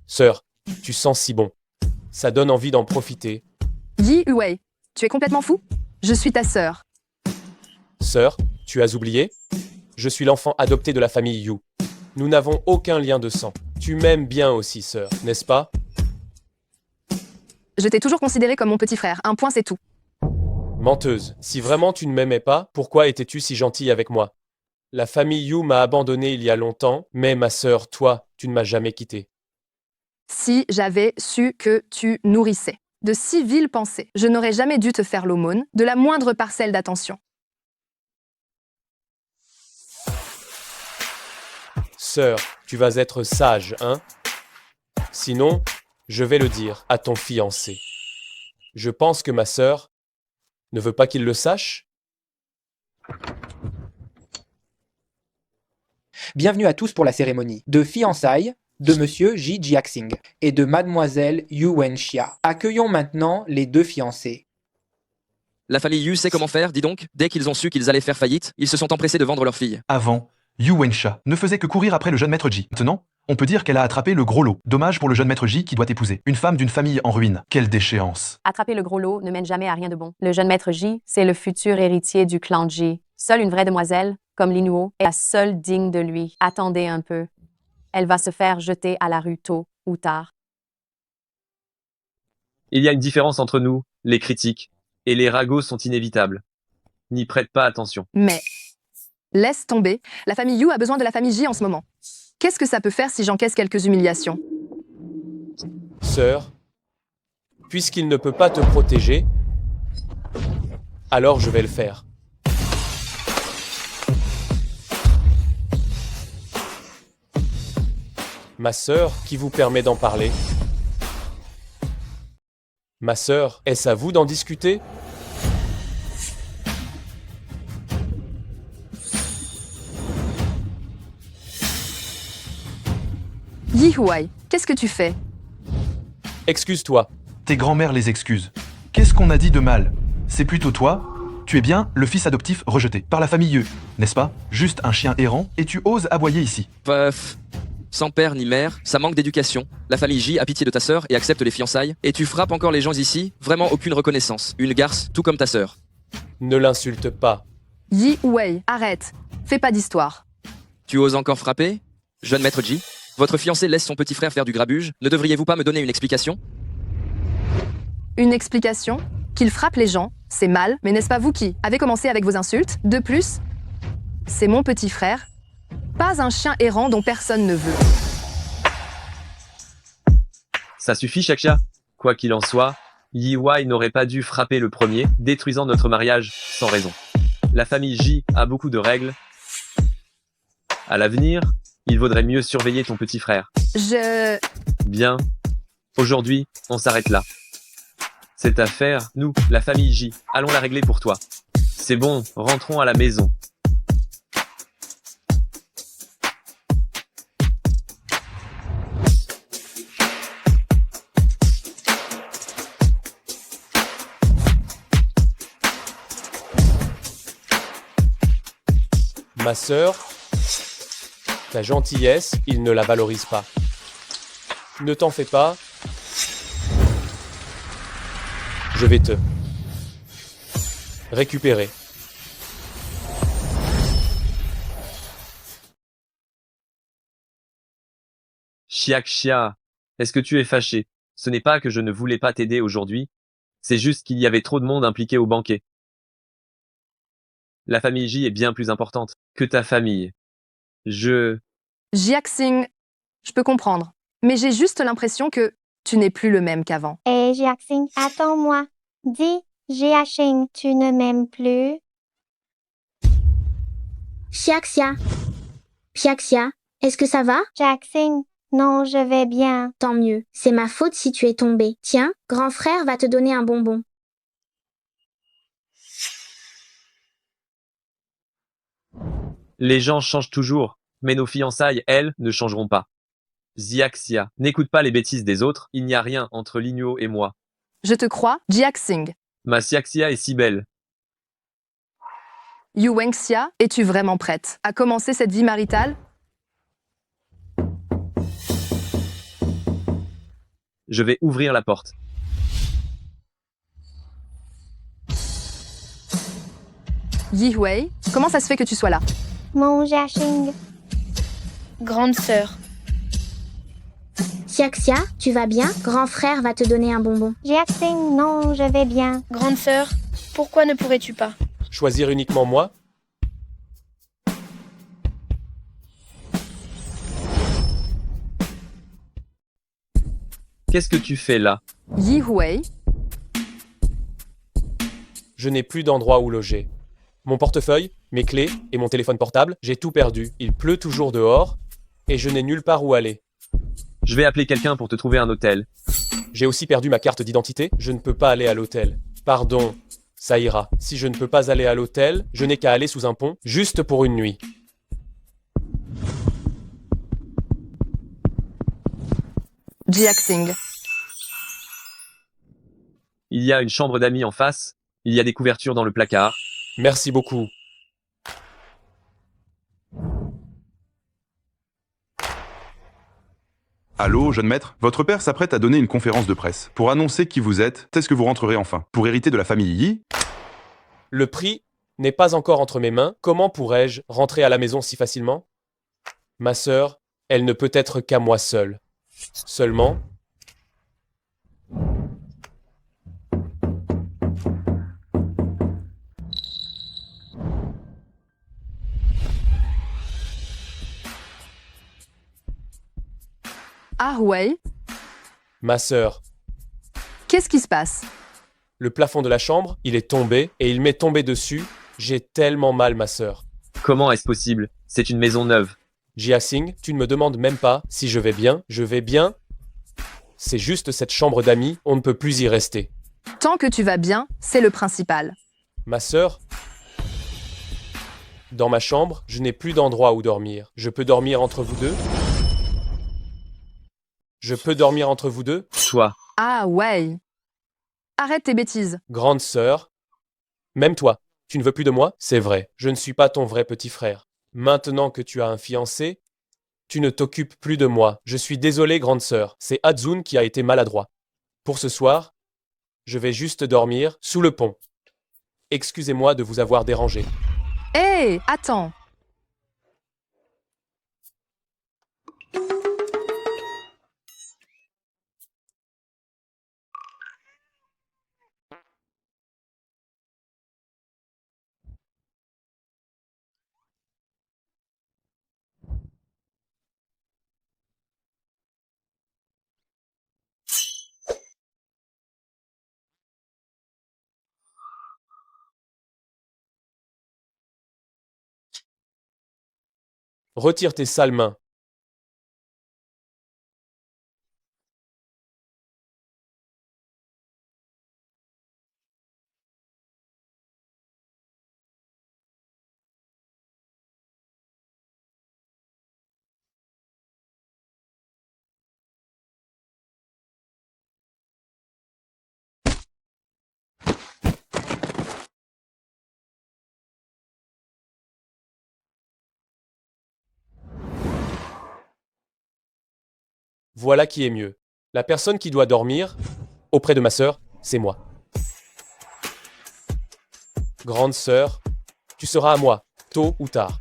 Sœur, tu sens si bon. Ça donne envie d'en profiter. Yi Huwei, tu es complètement fou? Je suis ta sœur. Sœur, tu as oublié? Je suis l'enfant adopté de la famille Yu. Nous n'avons aucun lien de sang. Tu m'aimes bien aussi, sœur, n'est-ce pas? Je t'ai toujours considéré comme mon petit frère. Un point, c'est tout. Menteuse, si vraiment tu ne m'aimais pas, pourquoi étais-tu si gentille avec moi? La famille Yu m'a abandonné il y a longtemps, mais ma sœur, toi, tu ne m'as jamais quitté. Si j'avais su que tu nourrissais de si viles pensées, je n'aurais jamais dû te faire l'aumône de la moindre parcelle d'attention. Sœur, tu vas être sage, hein? Sinon, je vais le dire à ton fiancé. Je pense que ma sœur ne veut pas qu'il le sache? Bienvenue à tous pour la cérémonie de fiançailles de Monsieur Ji Jiaxing et de Mademoiselle Yu Wenxia. Accueillons maintenant les deux fiancés. La famille Yu sait comment faire, dis donc. Dès qu'ils ont su qu'ils allaient faire faillite, ils se sont empressés de vendre leur fille. Avant, Yu Wensha ne faisait que courir après le jeune maître Ji. Maintenant, on peut dire qu'elle a attrapé le gros lot. Dommage pour le jeune maître Ji qui doit épouser une femme d'une famille en ruine. Quelle déchéance. Attraper le gros lot ne mène jamais à rien de bon. Le jeune maître Ji, c'est le futur héritier du clan Ji. Seule une vraie demoiselle, comme Linuo, est la seule digne de lui. Attendez un peu. Elle va se faire jeter à la rue tôt ou tard. Il y a une différence entre nous, les critiques, et les ragots sont inévitables. N'y prête pas attention. Mais laisse tomber, la famille Yu a besoin de la famille Ji en ce moment. Qu'est-ce que ça peut faire si j'encaisse quelques humiliations? Sœur, puisqu'il ne peut pas te protéger, alors je vais le faire. Ma sœur, qui vous permet d'en parler? Ma sœur, est-ce à vous d'en discuter? Yi Huai, qu'est-ce que tu fais? Excuse-toi. Tes grands-mères les excusent. Qu'est-ce qu'on a dit de mal? C'est plutôt toi. Tu es bien le fils adoptif rejeté par la famille Yu, n'est-ce pas? Juste un chien errant et tu oses aboyer ici. Paf. Sans père ni mère, ça manque d'éducation. La famille J a pitié de ta sœur et accepte les fiançailles. Et tu frappes encore les gens ici, vraiment aucune reconnaissance. Une garce, tout comme ta sœur. Ne l'insulte pas. Yi Huai, arrête. Fais pas d'histoire. Tu oses encore frapper? Jeune maître J, votre fiancé laisse son petit frère faire du grabuge. Ne devriez-vous pas me donner une explication? Une explication? Qu'il frappe les gens, c'est mal, mais n'est-ce pas vous qui avez commencé avec vos insultes? De plus, c'est mon petit frère, pas un chien errant dont personne ne veut. Ça suffit, Shaksha. Quoi qu'il en soit, Yi Wai n'aurait pas dû frapper le premier, détruisant notre mariage sans raison. La famille J a beaucoup de règles. À l'avenir, il vaudrait mieux surveiller ton petit frère. Bien. Aujourd'hui, on s'arrête là. Cette affaire, nous, la famille J, allons la régler pour toi. C'est bon, rentrons à la maison. Ma sœur, ta gentillesse, il ne la valorise pas. Ne t'en fais pas. Je vais te récupérer. Xiaxia, est-ce que tu es fâché? Ce n'est pas que je ne voulais pas t'aider aujourd'hui, c'est juste qu'il y avait trop de monde impliqué au banquet. La famille J est bien plus importante que ta famille. Jiaxing, je peux comprendre. Mais j'ai juste l'impression que tu n'es plus le même qu'avant. Hé, Jiaxing, attends-moi. Dis, Jiaxing, tu ne m'aimes plus? Xiaxia. Xiaxia, est-ce que ça va? Jiaxing, non, je vais bien. Tant mieux. C'est ma faute si tu es tombé. Tiens, grand frère va te donner un bonbon. Les gens changent toujours, mais nos fiançailles, elles, ne changeront pas. Xiaxia, n'écoute pas les bêtises des autres, il n'y a rien entre Linuo et moi. Je te crois, Jiaxing. Ma Xiaxia est si belle. Yu Wenxia, es-tu vraiment prête à commencer cette vie maritale? Je vais ouvrir la porte. Yi-Hui, comment ça se fait que tu sois là? Mon Jiaxing. Grande sœur. Xiaxia, tu vas bien? Grand frère va te donner un bonbon. Jiaxing, non, je vais bien. Grande sœur, pourquoi ne pourrais-tu pas? Choisir uniquement moi? Qu'est-ce que tu fais là? Yi-Hui, Je n'ai plus d'endroit où loger. Mon portefeuille, mes clés et mon téléphone portable, j'ai tout perdu. Il pleut toujours dehors et je n'ai nulle part où aller. Je vais appeler quelqu'un pour te trouver un hôtel. J'ai aussi perdu ma carte d'identité, je ne peux pas aller à l'hôtel. Pardon, ça ira. Si je ne peux pas aller à l'hôtel, je n'ai qu'à aller sous un pont, juste pour une nuit. Jiaxing. Il y a une chambre d'amis en face. Il y a des couvertures dans le placard. Merci beaucoup. Allô, jeune maître? Votre père s'apprête à donner une conférence de presse pour annoncer qui vous êtes. Est-ce que vous rentrerez enfin? Pour hériter de la famille Yi? Le prix n'est pas encore entre mes mains. Comment pourrais-je rentrer à la maison si facilement? Ma sœur, elle ne peut être qu'à moi seule. Seulement, Ah Hui, ma sœur, qu'est-ce qui se passe? le plafond de la chambre, il est tombé et il m'est tombé dessus. J'ai tellement mal, ma sœur. Comment est-ce possible? C'est une maison neuve. Jiaxing, tu ne me demandes même pas si je vais bien. Je vais bien. C'est juste cette chambre d'amis, on ne peut plus y rester. Tant que tu vas bien, c'est le principal. Ma sœur, dans ma chambre, je n'ai plus d'endroit où dormir. Je peux dormir entre vous deux? Je peux dormir entre vous deux? Toi, Ah ouais. Arrête tes bêtises. Grande sœur, même toi, tu ne veux plus de moi? C'est vrai, je ne suis pas ton vrai petit frère. Maintenant que tu as un fiancé, tu ne t'occupes plus de moi. Je suis désolé, grande sœur, c'est Hadzun qui a été maladroit. Pour ce soir, je vais juste dormir sous le pont. Excusez-moi de vous avoir dérangé. Hé, attends. Retire tes sales mains. Voilà qui est mieux. La personne qui doit dormir auprès de ma sœur, c'est moi. Grande sœur, tu seras à moi, tôt ou tard.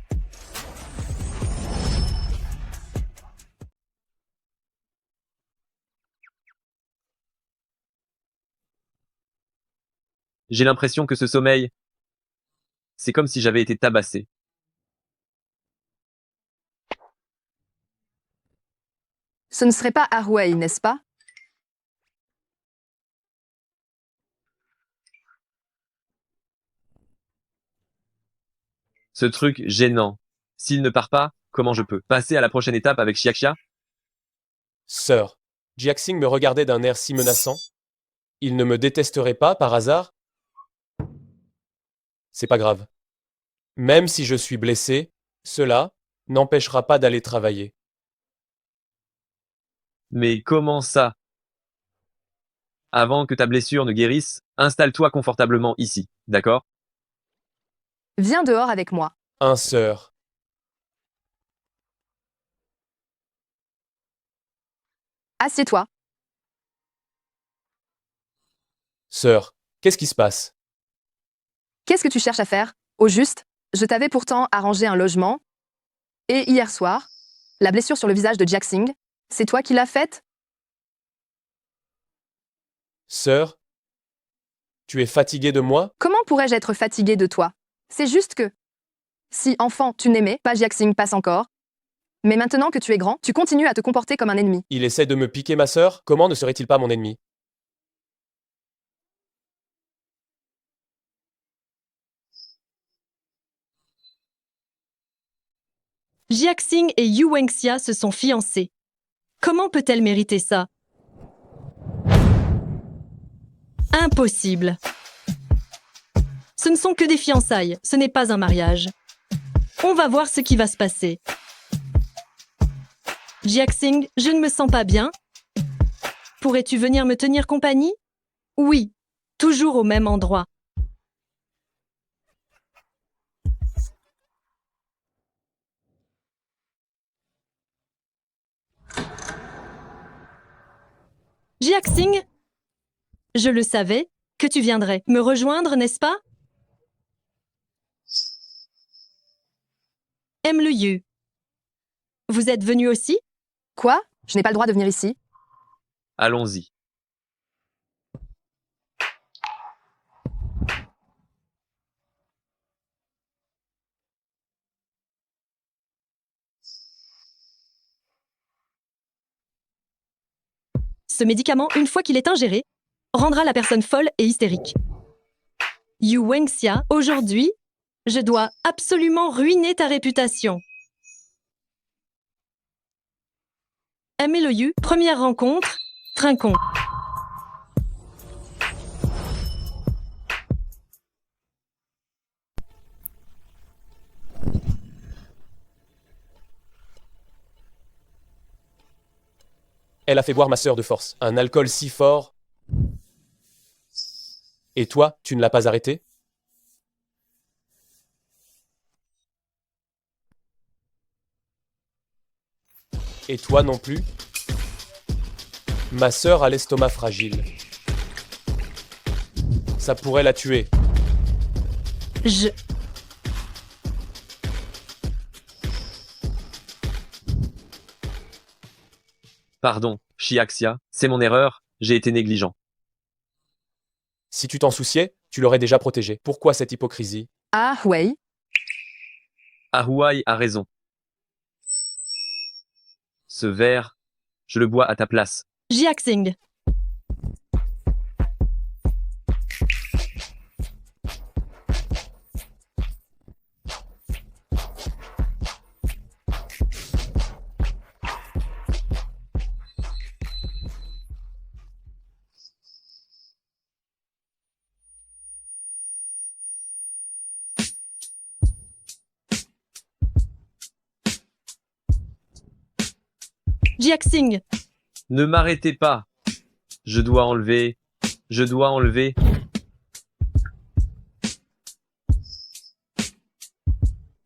j'ai l'impression que ce sommeil, c'est comme si j'avais été tabassé. Ce ne serait pas Ah Hui, n'est-ce pas? Ce truc gênant. S'il ne part pas, comment je peux passer à la prochaine étape avec Xiaxia? Sœur, Jiaxing me regardait d'un air si menaçant. Il ne me détesterait pas par hasard? C'est pas grave. Même si je suis blessé, cela n'empêchera pas d'aller travailler. Mais comment ça? Avant que ta blessure ne guérisse, installe-toi confortablement ici, d'accord? Viens dehors avec moi. Sœur. Assieds-toi. Sœur, qu'est-ce qui se passe? Qu'est-ce que tu cherches à faire? Au juste, je t'avais pourtant arrangé un logement. Et hier soir, la blessure sur le visage de Jack-Sing, c'est toi qui l'as faite? Sœur, tu es fatiguée de moi? Comment pourrais-je être fatiguée de toi? C'est juste que... Si, enfant, tu n'aimais pas Jack-Sing passe encore. Mais maintenant que tu es grand, tu continues à te comporter comme un ennemi. Il essaie de me piquer ma sœur? Comment ne serait-il pas mon ennemi? Jiaxing et Yu Wenxia se sont fiancés. Comment peut-elle mériter ça? Impossible. Ce ne sont que des fiançailles, ce n'est pas un mariage. On va voir ce qui va se passer. Jiaxing, je ne me sens pas bien. Pourrais-tu venir me tenir compagnie? Oui, toujours au même endroit. Jiaxing, je le savais, que tu viendrais me rejoindre, n'est-ce pas? Aime le Yu. Vous êtes venu aussi? Quoi? Je n'ai pas le droit de venir ici. Allons-y. Ce médicament, une fois qu'il est ingéré, rendra la personne folle et hystérique. Yu Wenxia, aujourd'hui, je dois absolument ruiner ta réputation. Aimez le Yu, première rencontre, trinquons. Elle a fait boire ma sœur de force. Un alcool si fort. Et toi, tu ne l'as pas arrêté? Et toi non plus? Ma sœur a l'estomac fragile. Ça pourrait la tuer. Pardon, Chiaxia, c'est mon erreur, j'ai été négligent. Si tu t'en souciais, tu l'aurais déjà protégé. Pourquoi cette hypocrisie? Ah, ouais. Ahuai a raison. Ce verre, je le bois à ta place. Jiaxing. Jiaxing. Ne m'arrêtez pas. Je dois enlever.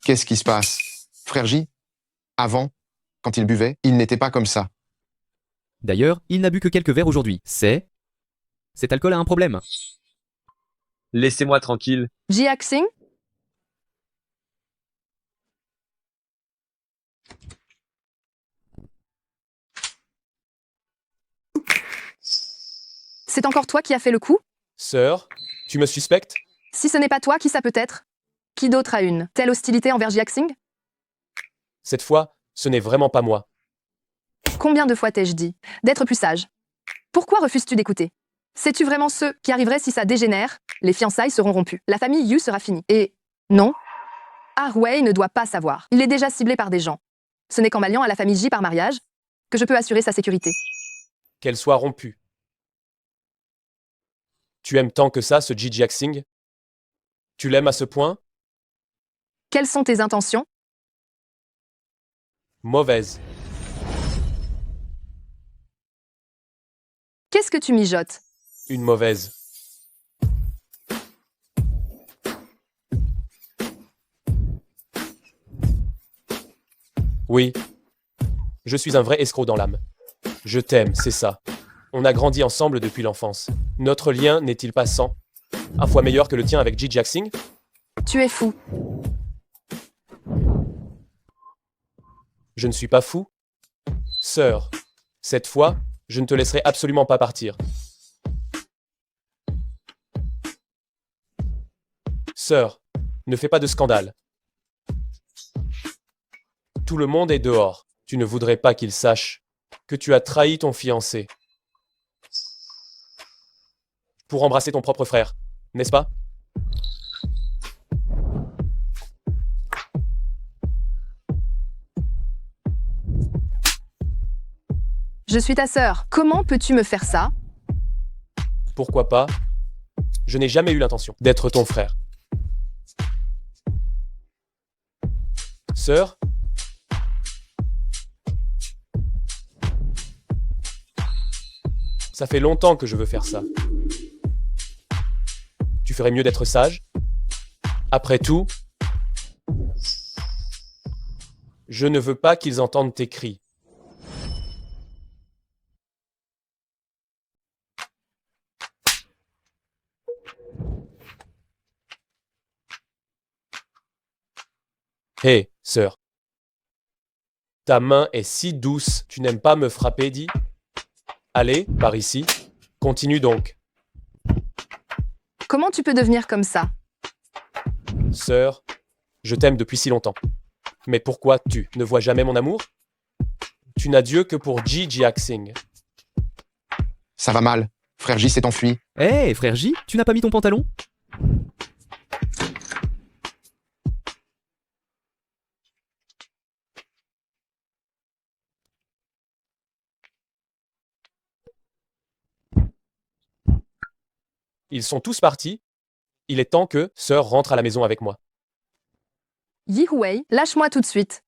Qu'est-ce qui se passe? Frère J, avant, quand il buvait, il n'était pas comme ça. D'ailleurs, il n'a bu que quelques verres aujourd'hui. Cet alcool a un problème. Laissez-moi tranquille. Jiaxing? C'est encore toi qui as fait le coup? Sœur, tu me suspectes? Si ce n'est pas toi, qui ça peut être? Qui d'autre a une telle hostilité envers Jiaxing? Cette fois, ce n'est vraiment pas moi. Combien de fois t'ai-je dit d'être plus sage? Pourquoi refuses-tu d'écouter? Sais-tu vraiment ce qui arriverait si ça dégénère? Les fiançailles seront rompues. La famille Yu sera finie. Et non, Ah Wei ne doit pas savoir. Il est déjà ciblé par des gens. Ce n'est qu'en m'alliant à la famille J par mariage que je peux assurer sa sécurité. Qu'elle soit rompue. Tu aimes tant que ça ce Ji Jiaxing? Tu l'aimes à ce point? Quelles sont tes intentions? Mauvaise. Qu'est-ce que tu mijotes? Une mauvaise. Oui. Je suis un vrai escroc dans l'âme. Je t'aime, c'est ça. On a grandi ensemble depuis l'enfance. Notre lien n'est-il pas 100 fois meilleur que le tien avec Ji Jaxing? Tu es fou. Je ne suis pas fou. Sœur, cette fois, je ne te laisserai absolument pas partir. Sœur, ne fais pas de scandale. Tout le monde est dehors. Tu ne voudrais pas qu'il sache que tu as trahi ton fiancé pour embrasser ton propre frère, n'est-ce pas? Je suis ta sœur. Comment peux-tu me faire ça? Pourquoi pas? Je n'ai jamais eu l'intention d'être ton frère. Sœur, ça fait longtemps que je veux faire ça. Tu ferais mieux d'être sage. Après tout, je ne veux pas qu'ils entendent tes cris. Hé, sœur. Ta main est si douce, tu n'aimes pas me frapper, dis? Allez, par ici. Continue donc. Comment tu peux devenir comme ça? Sœur, je t'aime depuis si longtemps. Mais pourquoi tu ne vois jamais mon amour? Tu n'as Dieu que pour Ji Jaxing. Ça va mal. Frère J s'est enfui. Hé, frère J, tu n'as pas mis ton pantalon? Ils sont tous partis. Il est temps que sœur rentre à la maison avec moi. Yi Huei, lâche-moi tout de suite.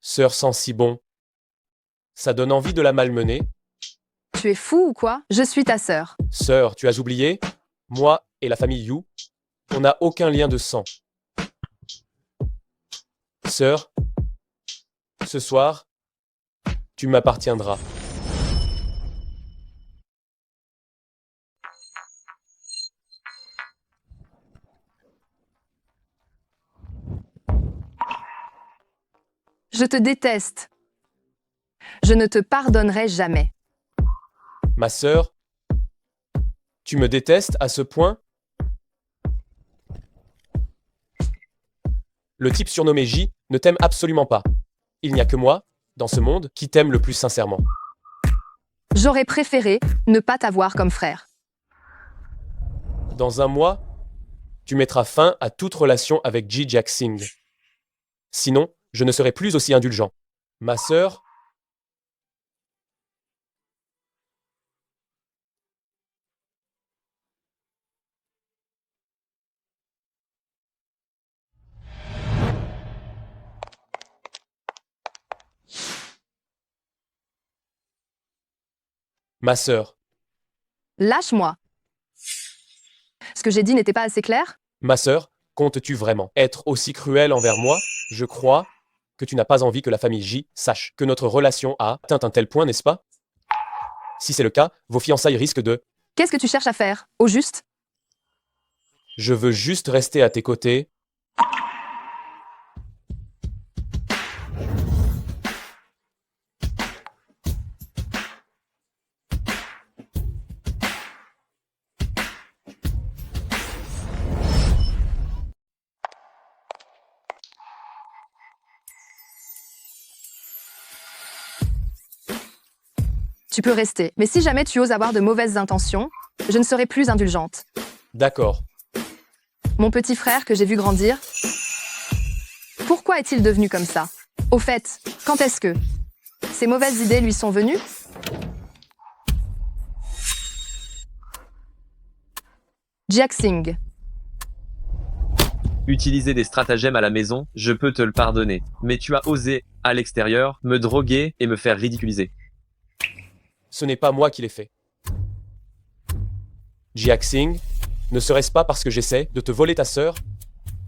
Sœur sent si bon. Ça donne envie de la malmener. Tu es fou ou quoi? Je suis ta sœur. Sœur, tu as oublié? Moi et la famille Yu, on n'a aucun lien de sang. Sœur, ce soir, tu m'appartiendras. Je te déteste. Je ne te pardonnerai jamais. Ma sœur, tu me détestes à ce point? Le type surnommé J ne t'aime absolument pas. Il n'y a que moi, dans ce monde, qui t'aime le plus sincèrement. J'aurais préféré ne pas t'avoir comme frère. Dans un mois, tu mettras fin à toute relation avec Ji Jaxing. Sinon, je ne serai plus aussi indulgent. Ma sœur, ma sœur, Lâche-moi. Ce que j'ai dit n'était pas assez clair? ma sœur, comptes-tu vraiment être aussi cruel envers moi? Je crois que tu n'as pas envie que la famille J sache que notre relation a atteint un tel point, n'est-ce pas? Si c'est le cas, vos fiançailles risquent de... Qu'est-ce que tu cherches à faire, au juste? Je veux juste rester à tes côtés. Tu peux rester, mais si jamais tu oses avoir de mauvaises intentions, je ne serai plus indulgente. D'accord. Mon petit frère que j'ai vu grandir, pourquoi est-il devenu comme ça? Au fait, quand est-ce que Ces mauvaises idées lui sont venues? Jiaxing. Utiliser des stratagèmes à la maison, je peux te le pardonner. Mais tu as osé, à l'extérieur, me droguer et me faire ridiculiser. Ce n'est pas moi qui l'ai fait. Jiaxing, ne serait-ce pas parce que j'essaie de te voler ta sœur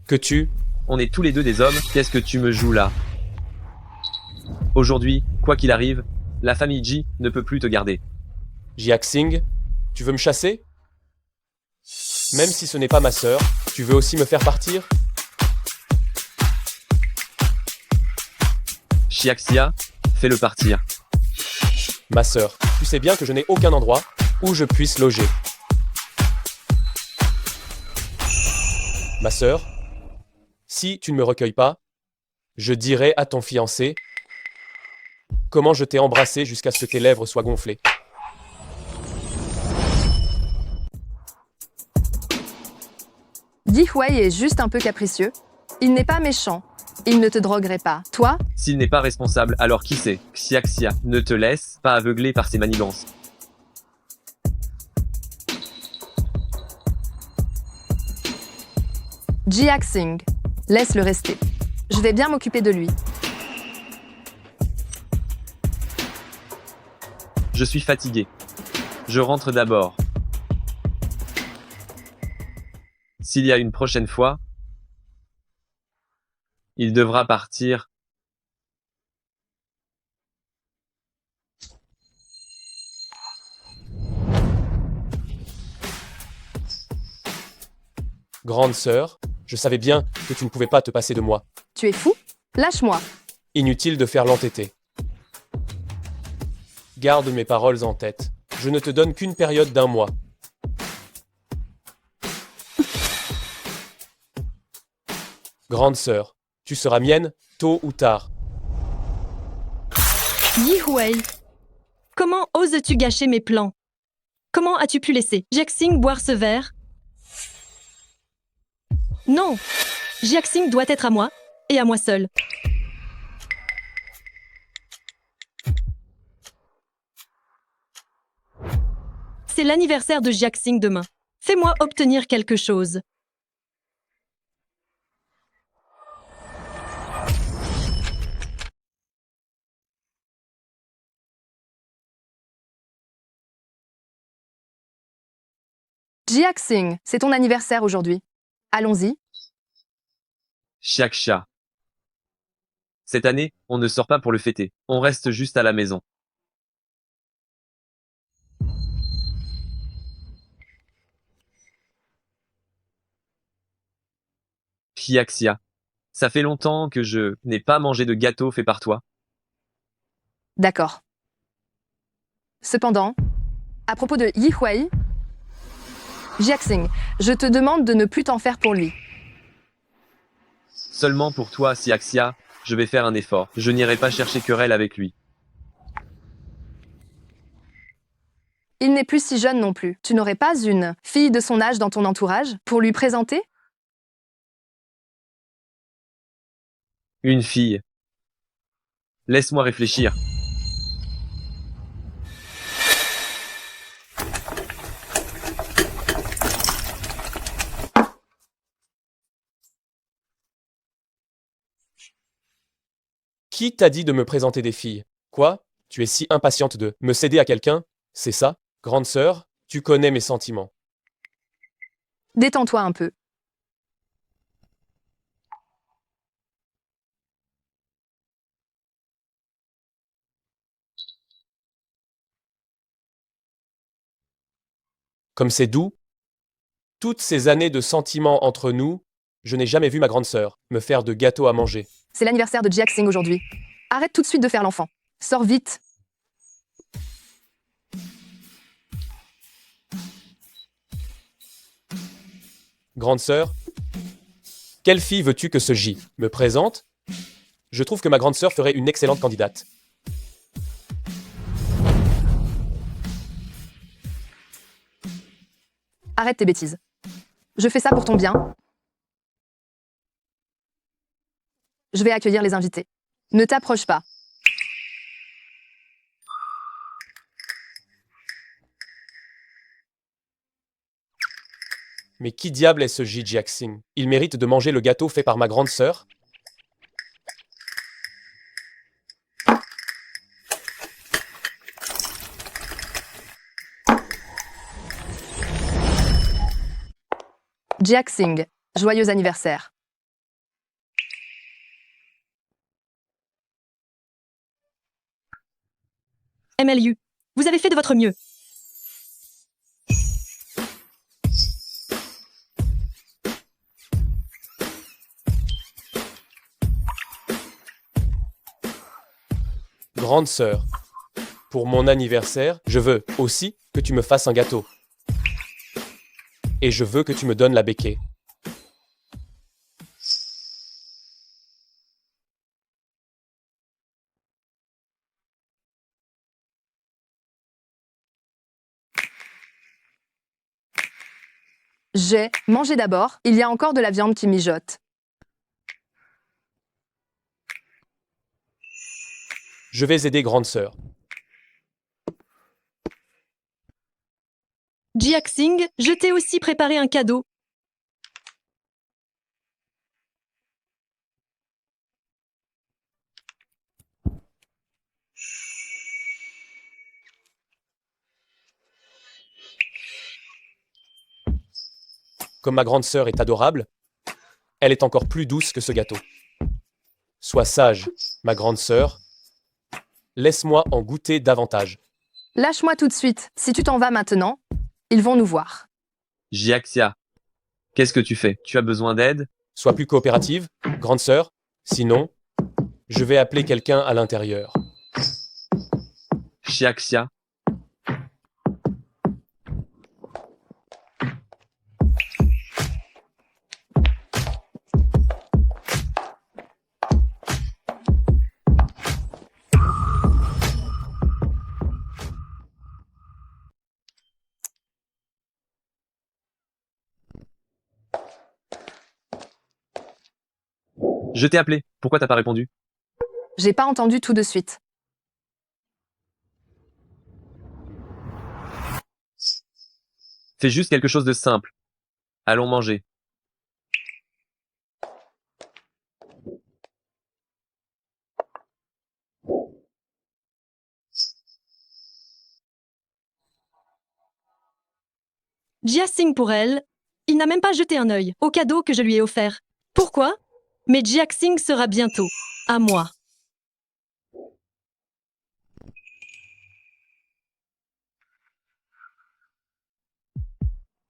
que tu... On est tous les deux des hommes, qu'est-ce que tu me joues là? Aujourd'hui, quoi qu'il arrive, la famille Ji ne peut plus te garder. Jiaxing, tu veux me chasser? Même si ce n'est pas ma sœur, tu veux aussi me faire partir? Xiaxia, fais-le partir. Ma sœur, tu sais bien que je n'ai aucun endroit où je puisse loger. Ma sœur, si tu ne me recueilles pas, je dirai à ton fiancé comment je t'ai embrassé jusqu'à ce que tes lèvres soient gonflées. Yi Huai est juste un peu capricieux. Il n'est pas méchant. Il ne te droguerait pas. Toi, S'il n'est pas responsable, alors qui c'est? Xiaxia, ne te laisse pas aveugler par ses manigances. Jiaxing, laisse-le rester. Je vais bien m'occuper de lui. Je suis fatigué. Je rentre d'abord. S'il y a une prochaine fois, il devra partir. Grande sœur, je savais bien que tu ne pouvais pas te passer de moi. Tu es fou? Lâche-moi. Inutile de faire l'entêté. Garde mes paroles en tête. Je ne te donne qu'une période d'1 mois. Grande sœur, tu seras mienne, tôt ou tard. Yi Huai, comment oses-tu gâcher mes plans? Comment as-tu pu laisser Jiaxing boire ce verre? Non, Jiaxing doit être à moi, et à moi seul. C'est l'anniversaire de Jiaxing demain. Fais-moi obtenir quelque chose. Jiaxing, c'est ton anniversaire aujourd'hui. Allons-y. Xiaxia. Cette année, on ne sort pas pour le fêter. On reste juste à la maison. Xiaxia. Ça fait longtemps que je n'ai pas mangé de gâteau fait par toi. D'accord. Cependant, à propos de Yi Huai, Jiaxing, je te demande de ne plus t'en faire pour lui. Seulement pour toi, Xiaxia, je vais faire un effort. Je n'irai pas chercher querelle avec lui. Il n'est plus si jeune non plus. Tu n'aurais pas une fille de son âge dans ton entourage pour lui présenter? Une fille. Laisse-moi réfléchir. Qui t'a dit de me présenter des filles? Quoi? Tu es si impatiente de me céder à quelqu'un? C'est ça? Grande sœur, tu connais mes sentiments. Détends-toi un peu. Comme c'est doux. Toutes ces années de sentiments entre nous, je n'ai jamais vu ma grande sœur me faire de gâteaux à manger. C'est l'anniversaire de Jiaxing aujourd'hui. Arrête tout de suite de faire l'enfant. Sors vite. Grande sœur, quelle fille veux-tu que ce J me présente? Je trouve que ma grande sœur ferait une excellente candidate. Arrête tes bêtises. Je fais ça pour ton bien. Je vais accueillir les invités. Ne t'approche pas. Mais qui diable est ce Ji Jiaxing? Il mérite de manger le gâteau fait par ma grande sœur? Jiaxing, joyeux anniversaire. MLU, vous avez fait de votre mieux. Grande sœur, pour mon anniversaire, je veux aussi que tu me fasses un gâteau. Et je veux que tu me donnes la béquée. Mangez d'abord, il y a encore de la viande qui mijote. Je vais aider grande sœur. Jiaxing, je t'ai aussi préparé un cadeau. Comme ma grande sœur est adorable, elle est encore plus douce que ce gâteau. Sois sage, ma grande sœur. Laisse-moi en goûter davantage. Lâche-moi tout de suite. Si tu t'en vas maintenant, ils vont nous voir. Jiaxia, qu'est-ce que tu fais? Tu as besoin d'aide? Sois plus coopérative, grande sœur. Sinon, je vais appeler quelqu'un à l'intérieur. Jiaxia, je t'ai appelé. Pourquoi t'as pas répondu? J'ai pas entendu tout de suite. Fais juste quelque chose de simple. Allons manger. Jiaxing pour elle, il n'a même pas jeté un œil au cadeau que je lui ai offert. Pourquoi? Mais Jiaxing sera bientôt à moi.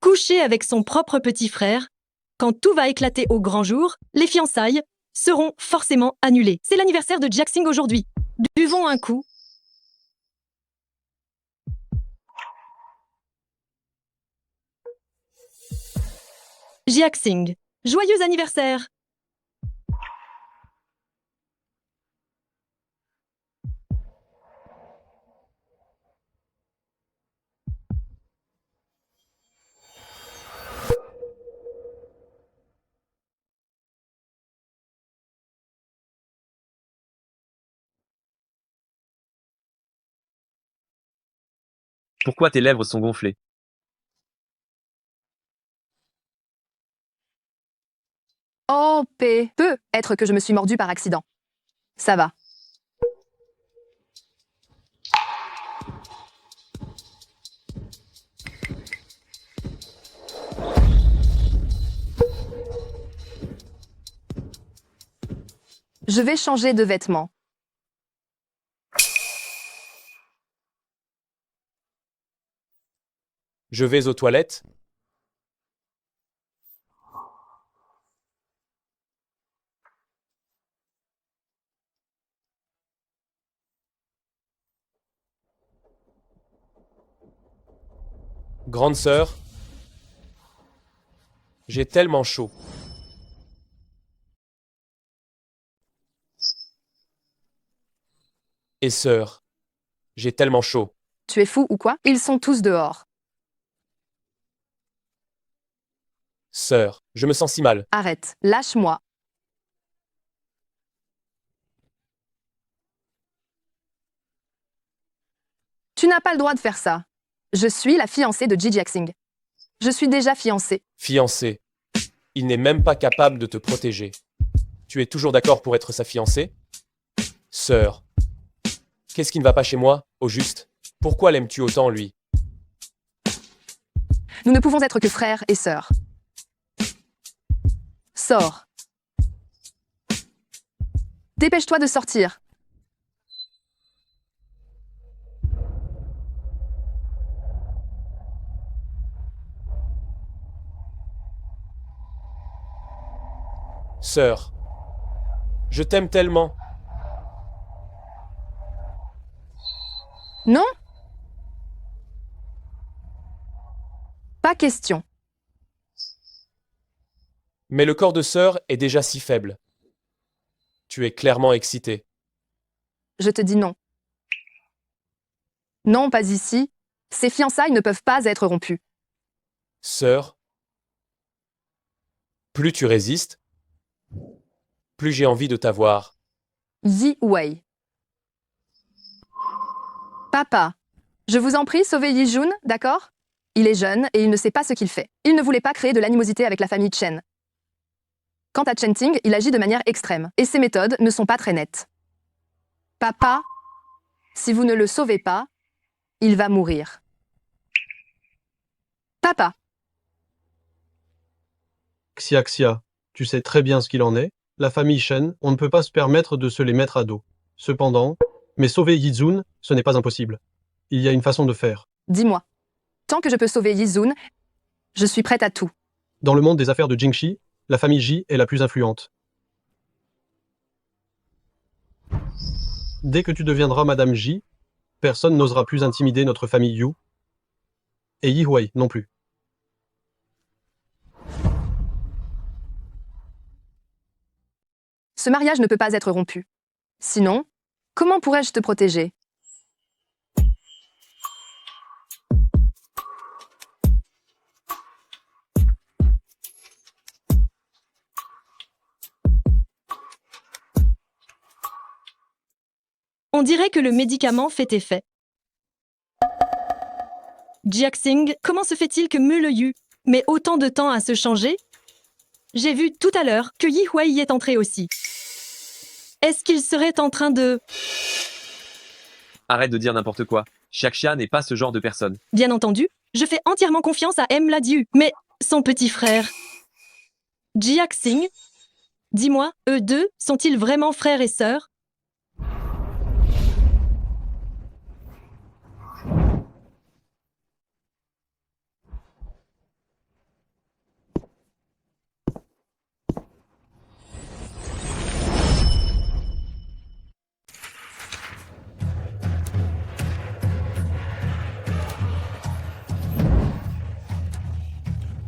Coucher avec son propre petit frère, quand tout va éclater au grand jour, les fiançailles seront forcément annulées. C'est l'anniversaire de Jiaxing aujourd'hui. Buvons un coup. Jiaxing, joyeux anniversaire! Pourquoi tes lèvres sont gonflées? Oh, peut être que je me suis mordu par accident. Ça va. Je vais changer de vêtements. Je vais aux toilettes. Grande sœur, j'ai tellement chaud. Et sœur, j'ai tellement chaud. Tu es fou ou quoi? Ils sont tous dehors. Sœur, je me sens si mal. Arrête, lâche-moi. Tu n'as pas le droit de faire ça. Je suis la fiancée de Ji Jiaxing. Je suis déjà fiancée. Fiancé. Il n'est même pas capable de te protéger. Tu es toujours d'accord pour être sa fiancée? Sœur. Qu'est-ce qui ne va pas chez moi, au juste? Pourquoi l'aimes-tu autant, lui? Nous ne pouvons être que frères et sœurs. Sors. Dépêche-toi de sortir. Sœur. Je t'aime tellement. Non? Pas question. Mais le corps de sœur est déjà si faible. Tu es clairement excité. Je te dis non. Non, pas ici. Ces fiançailles ne peuvent pas être rompues. Sœur. Plus tu résistes, plus j'ai envie de t'avoir. Yi Wei. Papa, je vous en prie, sauvez Yi Jun, d'accord? Il est jeune et il ne sait pas ce qu'il fait. Il ne voulait pas créer de l'animosité avec la famille Chen. Quant à Chen Ting, il agit de manière extrême, et ses méthodes ne sont pas très nettes. Papa, si vous ne le sauvez pas, il va mourir. Papa, Xia, tu sais très bien ce qu'il en est. La famille Shen, on ne peut pas se permettre de se les mettre à dos. Cependant, mais sauver Yizun, ce n'est pas impossible. Il y a une façon de faire. dis-moi. Tant que je peux sauver Yi Jun, je suis prête à tout. Dans le monde des affaires de Jingxi, la famille Ji est la plus influente. Dès que tu deviendras Madame Ji, personne n'osera plus intimider notre famille Yu, et Yi Huai non plus. Ce mariage ne peut pas être rompu. Sinon, comment pourrais-je te protéger? On dirait que le médicament fait effet. Jiaxing, comment se fait-il que Me Le Yu met autant de temps à se changer? J'ai vu tout à l'heure que Yi Huai y est entré aussi. Est-ce qu'il serait en train de... Arrête de dire n'importe quoi. Xiaxia n'est pas ce genre de personne. Bien entendu, je fais entièrement confiance à M. Ladiu, mais son petit frère... Jiaxing, dis-moi, eux deux sont-ils vraiment frères et sœurs?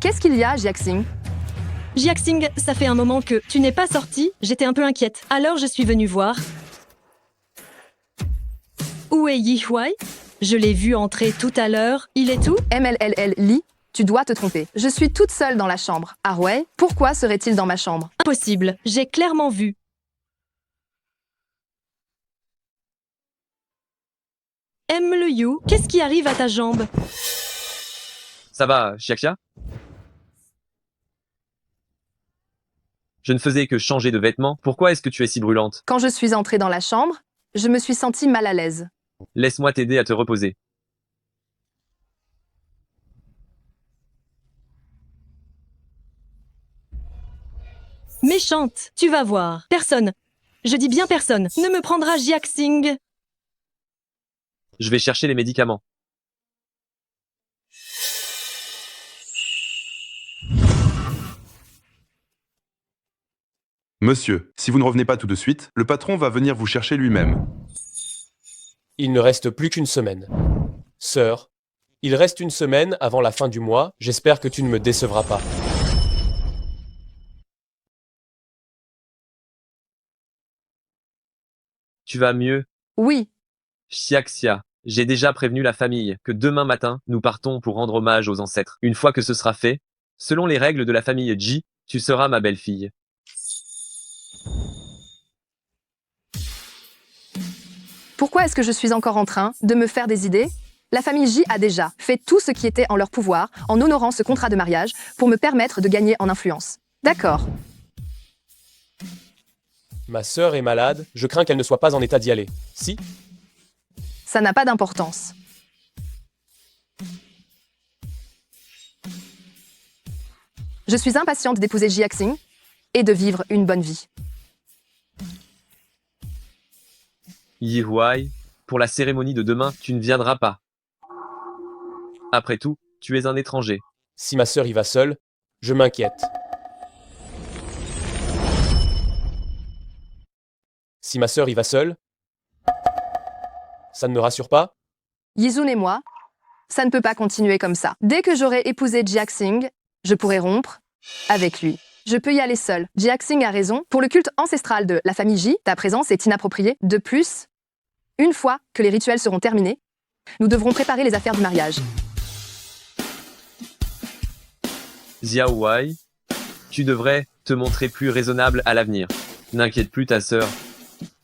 Qu'est-ce qu'il y a, Jiaxing? Jiaxing, ça fait un moment que tu n'es pas sorti, j'étais un peu inquiète. Alors je suis venue voir. Où est Yi Huai? Je l'ai vu entrer tout à l'heure. Il est où? MLLL Li, tu dois te tromper. Je suis toute seule dans la chambre. Ah ouais? Pourquoi serait-il dans ma chambre? Impossible, j'ai clairement vu. M. Le Yu, qu'est-ce qui arrive à ta jambe? Ça va, Xiaxia? Je ne faisais que changer de vêtements. Pourquoi est-ce que tu es si brûlante? Quand je suis entrée dans la chambre, je me suis sentie mal à l'aise. Laisse-moi t'aider à te reposer. Méchante, tu vas voir. Personne, je dis bien personne, ne me prendra Jiaxing. Je vais chercher les médicaments. Monsieur, si vous ne revenez pas tout de suite, le patron va venir vous chercher lui-même. Il ne reste plus qu'une semaine. Sœur, il reste une semaine avant la fin du mois. J'espère que tu ne me décevras pas. Tu vas mieux? Oui, Xiaxia, j'ai déjà prévenu la famille que demain matin, nous partons pour rendre hommage aux ancêtres. Une fois que ce sera fait, selon les règles de la famille Ji, tu seras ma belle-fille. pourquoi est-ce que je suis encore en train de me faire des idées? La famille J a déjà fait tout ce qui était en leur pouvoir en honorant ce contrat de mariage pour me permettre de gagner en influence. D'accord. Ma sœur est malade, je crains qu'elle ne soit pas en état d'y aller. Si? Ça n'a pas d'importance. Je suis impatiente d'épouser Jiaxing et de vivre une bonne vie. Yi Huai, pour la cérémonie de demain, tu ne viendras pas. Après tout, tu es un étranger. Si ma sœur y va seule, je m'inquiète. Si ma sœur y va seule, ça ne me rassure pas? Yizun et moi, ça ne peut pas continuer comme ça. Dès que j'aurai épousé Jiaxing, je pourrai rompre avec lui. Je peux y aller seule. Jiaxing a raison. Pour le culte ancestral de la famille J, ta présence est inappropriée. De plus, une fois que les rituels seront terminés, nous devrons préparer les affaires du mariage. Xiao Wei, tu devrais te montrer plus raisonnable à l'avenir. N'inquiète plus ta sœur.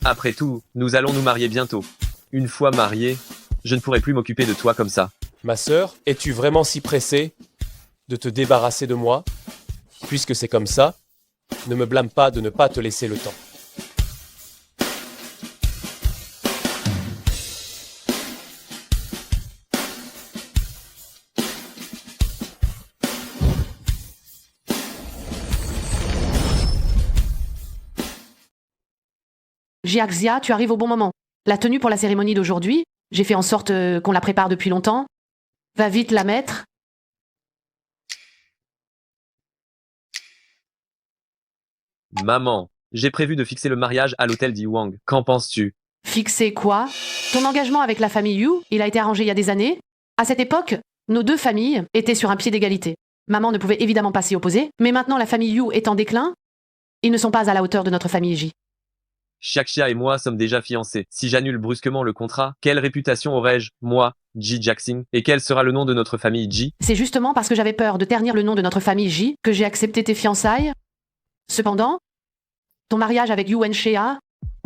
Après tout, nous allons nous marier bientôt. Une fois marié, je ne pourrai plus m'occuper de toi comme ça. Ma sœur, es-tu vraiment si pressée de te débarrasser de moi? Puisque c'est comme ça, ne me blâme pas de ne pas te laisser le temps. Jiaxia, tu arrives au bon moment. La tenue pour la cérémonie d'aujourd'hui, j'ai fait en sorte qu'on la prépare depuis longtemps. Va vite la mettre. Maman, j'ai prévu de fixer le mariage à l'hôtel d'Iwang. Qu'en penses-tu? Fixer quoi? Ton engagement avec la famille Yu, il a été arrangé il y a des années. À cette époque, nos deux familles étaient sur un pied d'égalité. Maman ne pouvait évidemment pas s'y opposer, mais maintenant la famille Yu est en déclin. Ils ne sont pas à la hauteur de notre famille J. Xiaxia et moi sommes déjà fiancés. Si j'annule brusquement le contrat, quelle réputation aurais-je, moi, Ji Jiaxing, et quel sera le nom de notre famille Ji? C'est justement parce que j'avais peur de ternir le nom de notre famille J que j'ai accepté tes fiançailles. Cependant, ton mariage avec Yu Wenxia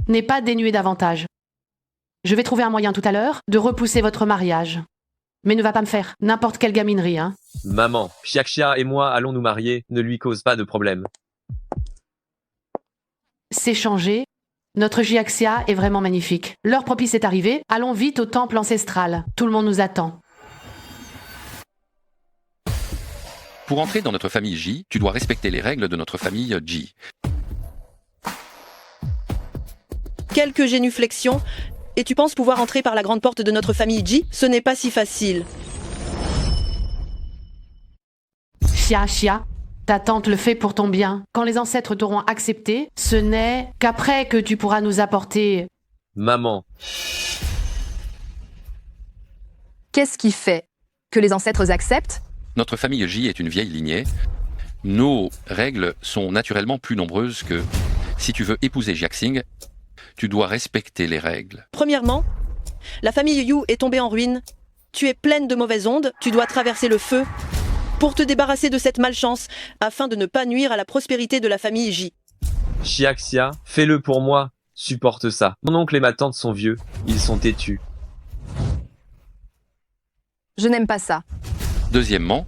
n'est pas dénué d'avantages. Je vais trouver un moyen tout à l'heure de repousser votre mariage. Mais ne va pas me faire n'importe quelle gaminerie, hein. Maman, Xiaxia et moi allons nous marier, ne lui cause pas de problème. C'est changé. Notre Jiaxia est vraiment magnifique. L'heure propice est arrivée. Allons vite au temple ancestral. Tout le monde nous attend. Pour entrer dans notre famille J, tu dois respecter les règles de notre famille J. Quelques génuflexions, et tu penses pouvoir entrer par la grande porte de notre famille J? Ce n'est pas si facile. Xia, ta tante le fait pour ton bien. Quand les ancêtres t'auront accepté, ce n'est qu'après que tu pourras nous apporter... Maman. Qu'est-ce qui fait que les ancêtres acceptent? Notre famille J est une vieille lignée. Nos règles sont naturellement plus nombreuses que... Si tu veux épouser Jiaxing, tu dois respecter les règles. Premièrement, la famille Yu est tombée en ruine. Tu es pleine de mauvaises ondes, tu dois traverser le feu pour te débarrasser de cette malchance, afin de ne pas nuire à la prospérité de la famille J. Xiaxia, fais-le pour moi, supporte ça. Mon oncle et ma tante sont vieux, ils sont têtus. Je n'aime pas ça. Deuxièmement,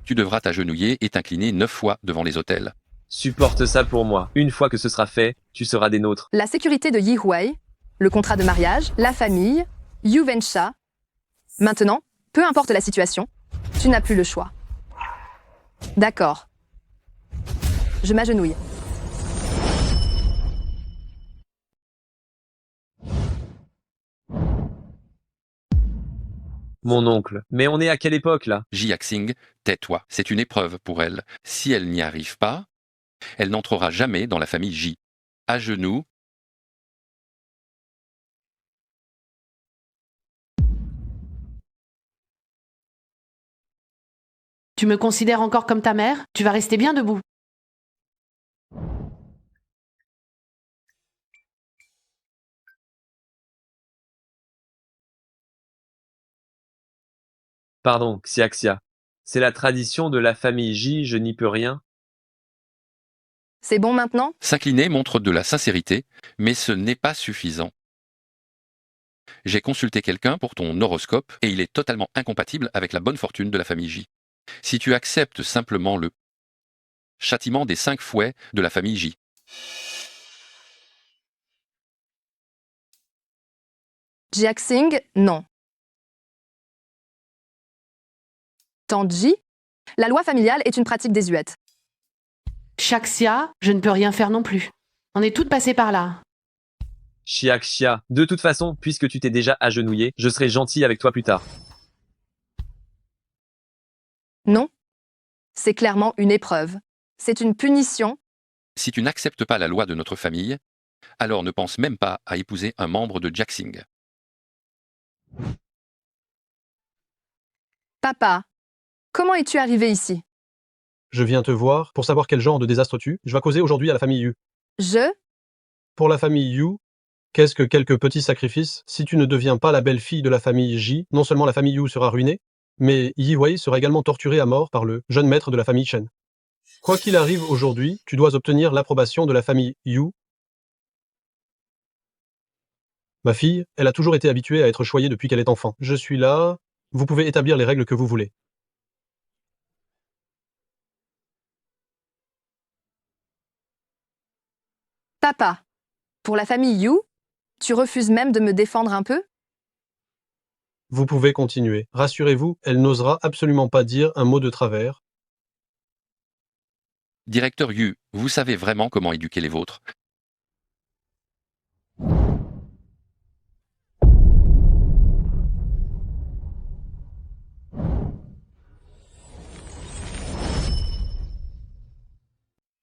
tu devras t'agenouiller et t'incliner 9 fois devant les autels. Supporte ça pour moi. Une fois que ce sera fait, tu seras des nôtres. La sécurité de Yi Huai, le contrat de mariage, la famille, Yu Wenxia. Maintenant, peu importe la situation, tu n'as plus le choix. D'accord. Je m'agenouille. Mon oncle. Mais on est à quelle époque, là? Jiaxing, tais-toi. C'est une épreuve pour elle. Si elle n'y arrive pas, elle n'entrera jamais dans la famille J. À genoux. Tu me considères encore comme ta mère? Tu vas rester bien debout. Pardon, Xiaxia. C'est la tradition de la famille J, je n'y peux rien. C'est bon maintenant? S'incliner montre de la sincérité, mais ce n'est pas suffisant. J'ai consulté quelqu'un pour ton horoscope et il est totalement incompatible avec la bonne fortune de la famille J. Si tu acceptes simplement le châtiment des 5 fouets de la famille J. Jiaxing, non. Tante J, la loi familiale est une pratique désuète. Shaxia, je ne peux rien faire non plus. On est toutes passées par là. Xiaxia, de toute façon, puisque tu t'es déjà agenouillé, je serai gentil avec toi plus tard. Non. C'est clairement une épreuve. C'est une punition. Si tu n'acceptes pas la loi de notre famille, alors ne pense même pas à épouser un membre de Jiaxing. Papa, comment es-tu arrivé ici? Je viens te voir pour savoir quel genre de désastre je vais causer aujourd'hui à la famille Yu. Pour la famille Yu, qu'est-ce que quelques petits sacrifices? Si tu ne deviens pas la belle-fille de la famille J, non seulement la famille Yu sera ruinée, mais Yi Wei sera également torturé à mort par le jeune maître de la famille Shen. Quoi qu'il arrive aujourd'hui, tu dois obtenir l'approbation de la famille Yu. Ma fille, elle a toujours été habituée à être choyée depuis qu'elle est enfant. Je suis là, vous pouvez établir les règles que vous voulez. Papa, pour la famille Yu, tu refuses même de me défendre un peu? Vous pouvez continuer. Rassurez-vous, elle n'osera absolument pas dire un mot de travers. Directeur Yu, vous savez vraiment comment éduquer les vôtres.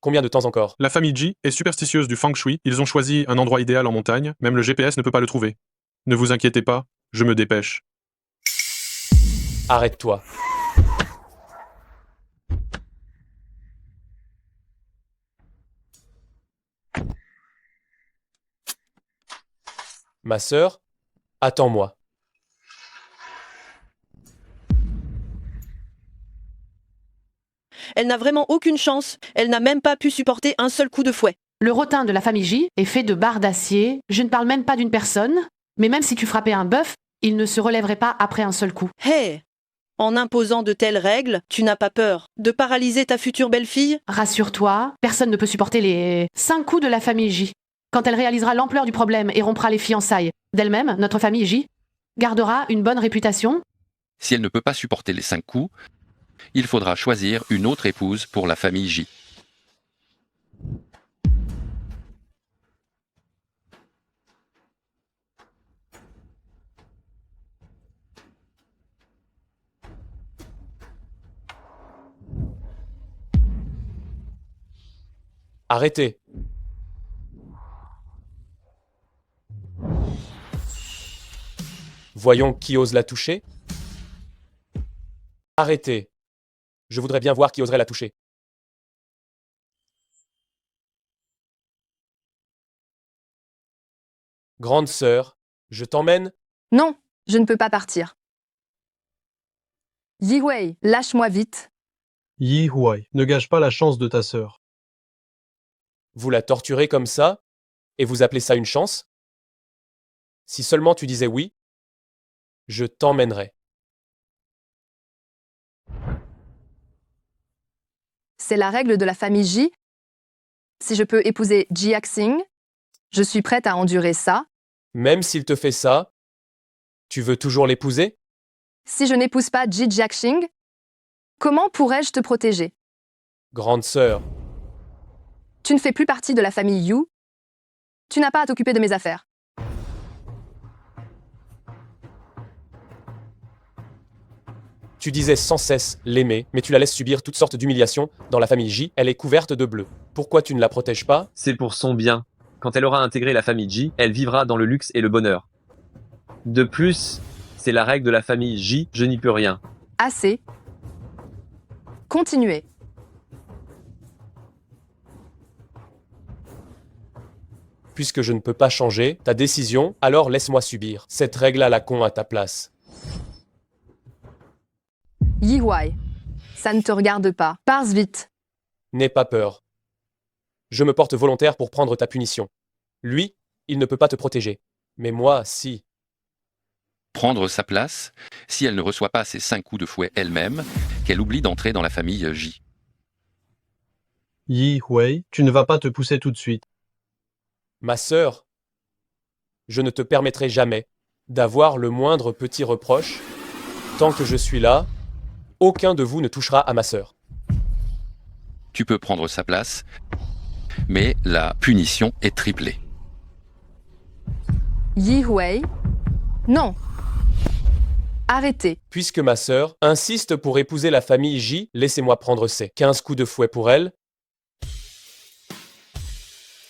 Combien de temps encore? La famille Ji est superstitieuse du feng shui. Ils ont choisi un endroit idéal en montagne. Même le GPS ne peut pas le trouver. Ne vous inquiétez pas, je me dépêche. Arrête-toi. Ma sœur, attends-moi. Elle n'a vraiment aucune chance. Elle n'a même pas pu supporter un seul coup de fouet. Le rotin de la famille J est fait de barres d'acier. Je ne parle même pas d'une personne, mais même si tu frappais un bœuf, il ne se relèverait pas après un seul coup. Hé! En imposant de telles règles, tu n'as pas peur de paralyser ta future belle-fille? Rassure-toi, personne ne peut supporter les 5 coups de la famille J. Quand elle réalisera l'ampleur du problème et rompra les fiançailles d'elle-même, notre famille J gardera une bonne réputation. Si elle ne peut pas supporter les 5 coups, il faudra choisir une autre épouse pour la famille J. Arrêtez. Voyons qui ose la toucher. Arrêtez. Je voudrais bien voir qui oserait la toucher. Grande sœur, je t'emmène? Non, je ne peux pas partir. Yi Wei, lâche-moi vite. Yi Huai, ne gâche pas la chance de ta sœur. Vous la torturez comme ça? Et vous appelez ça une chance? Si seulement tu disais oui, je t'emmènerai. C'est la règle de la famille J. Si je peux épouser Jiaxing, je suis prête à endurer ça. Même s'il te fait ça, tu veux toujours l'épouser? Si je n'épouse pas Jiaxing, comment pourrais-je te protéger? Grande sœur, Tu ne fais plus partie de la famille Yu. Tu n'as pas à t'occuper de mes affaires. tu disais sans cesse l'aimer, mais tu la laisses subir toutes sortes d'humiliations. Dans la famille J, elle est couverte de bleu. Pourquoi tu ne la protèges pas? C'est pour son bien. Quand elle aura intégré la famille J, elle vivra dans le luxe et le bonheur. De plus, c'est la règle de la famille J, je n'y peux rien. Assez. Continuez. Puisque je ne peux pas changer ta décision, alors laisse-moi subir cette règle à la con à ta place. Yi Huai, ça ne te regarde pas. Pars vite. N'aie pas peur. Je me porte volontaire pour prendre ta punition. Lui, il ne peut pas te protéger. Mais moi, si. prendre sa place si elle ne reçoit pas ses 5 coups de fouet elle-même, qu'elle oublie d'entrer dans la famille J. Yi Hui, tu ne vas pas te pousser tout de suite. Ma sœur, je ne te permettrai jamais d'avoir le moindre petit reproche. Tant que je suis là, aucun de vous ne touchera à ma sœur. Tu peux prendre sa place, mais la punition est triplée. Yi Hui, non. Arrêtez. Puisque ma sœur insiste pour épouser la famille J, laissez-moi prendre ces 15 coups de fouet pour elle.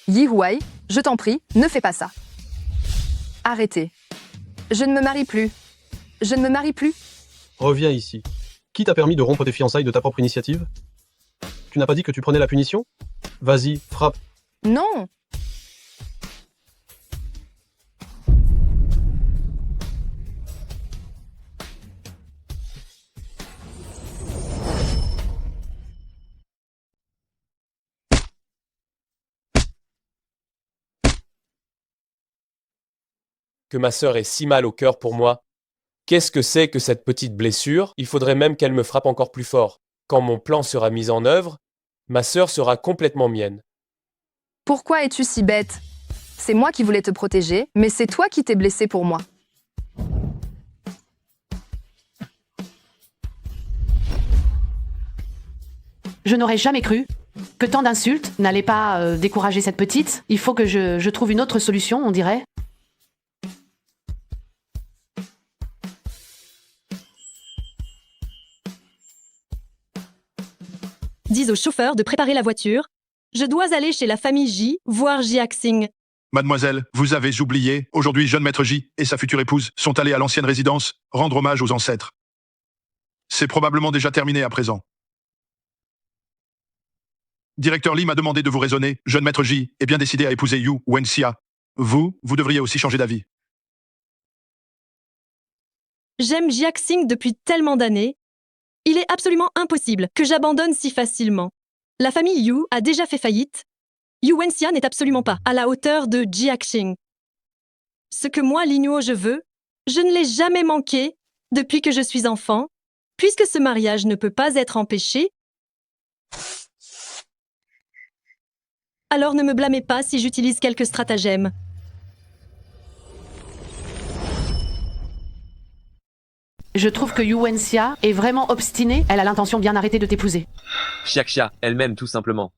Yi Hui, je t'en prie, ne fais pas ça. Arrêtez. Je ne me marie plus. Je ne me marie plus. Reviens ici. Qui t'a permis de rompre tes fiançailles de ta propre initiative? Tu n'as pas dit que tu prenais la punition? Vas-y, frappe. Non. Que ma sœur ait si mal au cœur pour moi. Qu'est-ce que c'est que cette petite blessure? Il faudrait même qu'elle me frappe encore plus fort. Quand mon plan sera mis en œuvre, ma sœur sera complètement mienne. Pourquoi es-tu si bête? C'est moi qui voulais te protéger, mais c'est toi qui t'es blessé pour moi. Je n'aurais jamais cru que tant d'insultes n'allaient pas décourager cette petite. Il faut que je trouve une autre solution, on dirait. Dis au chauffeur de préparer la voiture. Je dois aller chez la famille J, voir Jiaxing. Mademoiselle, vous avez oublié, aujourd'hui jeune maître J et sa future épouse sont allés à l'ancienne résidence rendre hommage aux ancêtres. C'est probablement déjà terminé à présent. Directeur Lee m'a demandé de vous raisonner. Jeune maître J est bien décidé à épouser Yu Wenxia. Vous devriez aussi changer d'avis. J'aime Jiaxing depuis tellement d'années. Il est absolument impossible que j'abandonne si facilement. La famille Yu a déjà fait faillite. Yu Wenxia n'est absolument pas à la hauteur de Jiaxing. Ce que moi, Linuo, je veux, je ne l'ai jamais manqué depuis que je suis enfant. Puisque ce mariage ne peut pas être empêché, alors ne me blâmez pas si j'utilise quelques stratagèmes. Je trouve que Yu Wenxia est vraiment obstinée. Elle a l'intention bien arrêtée de t'épouser. Xiaxia, elle-même tout simplement.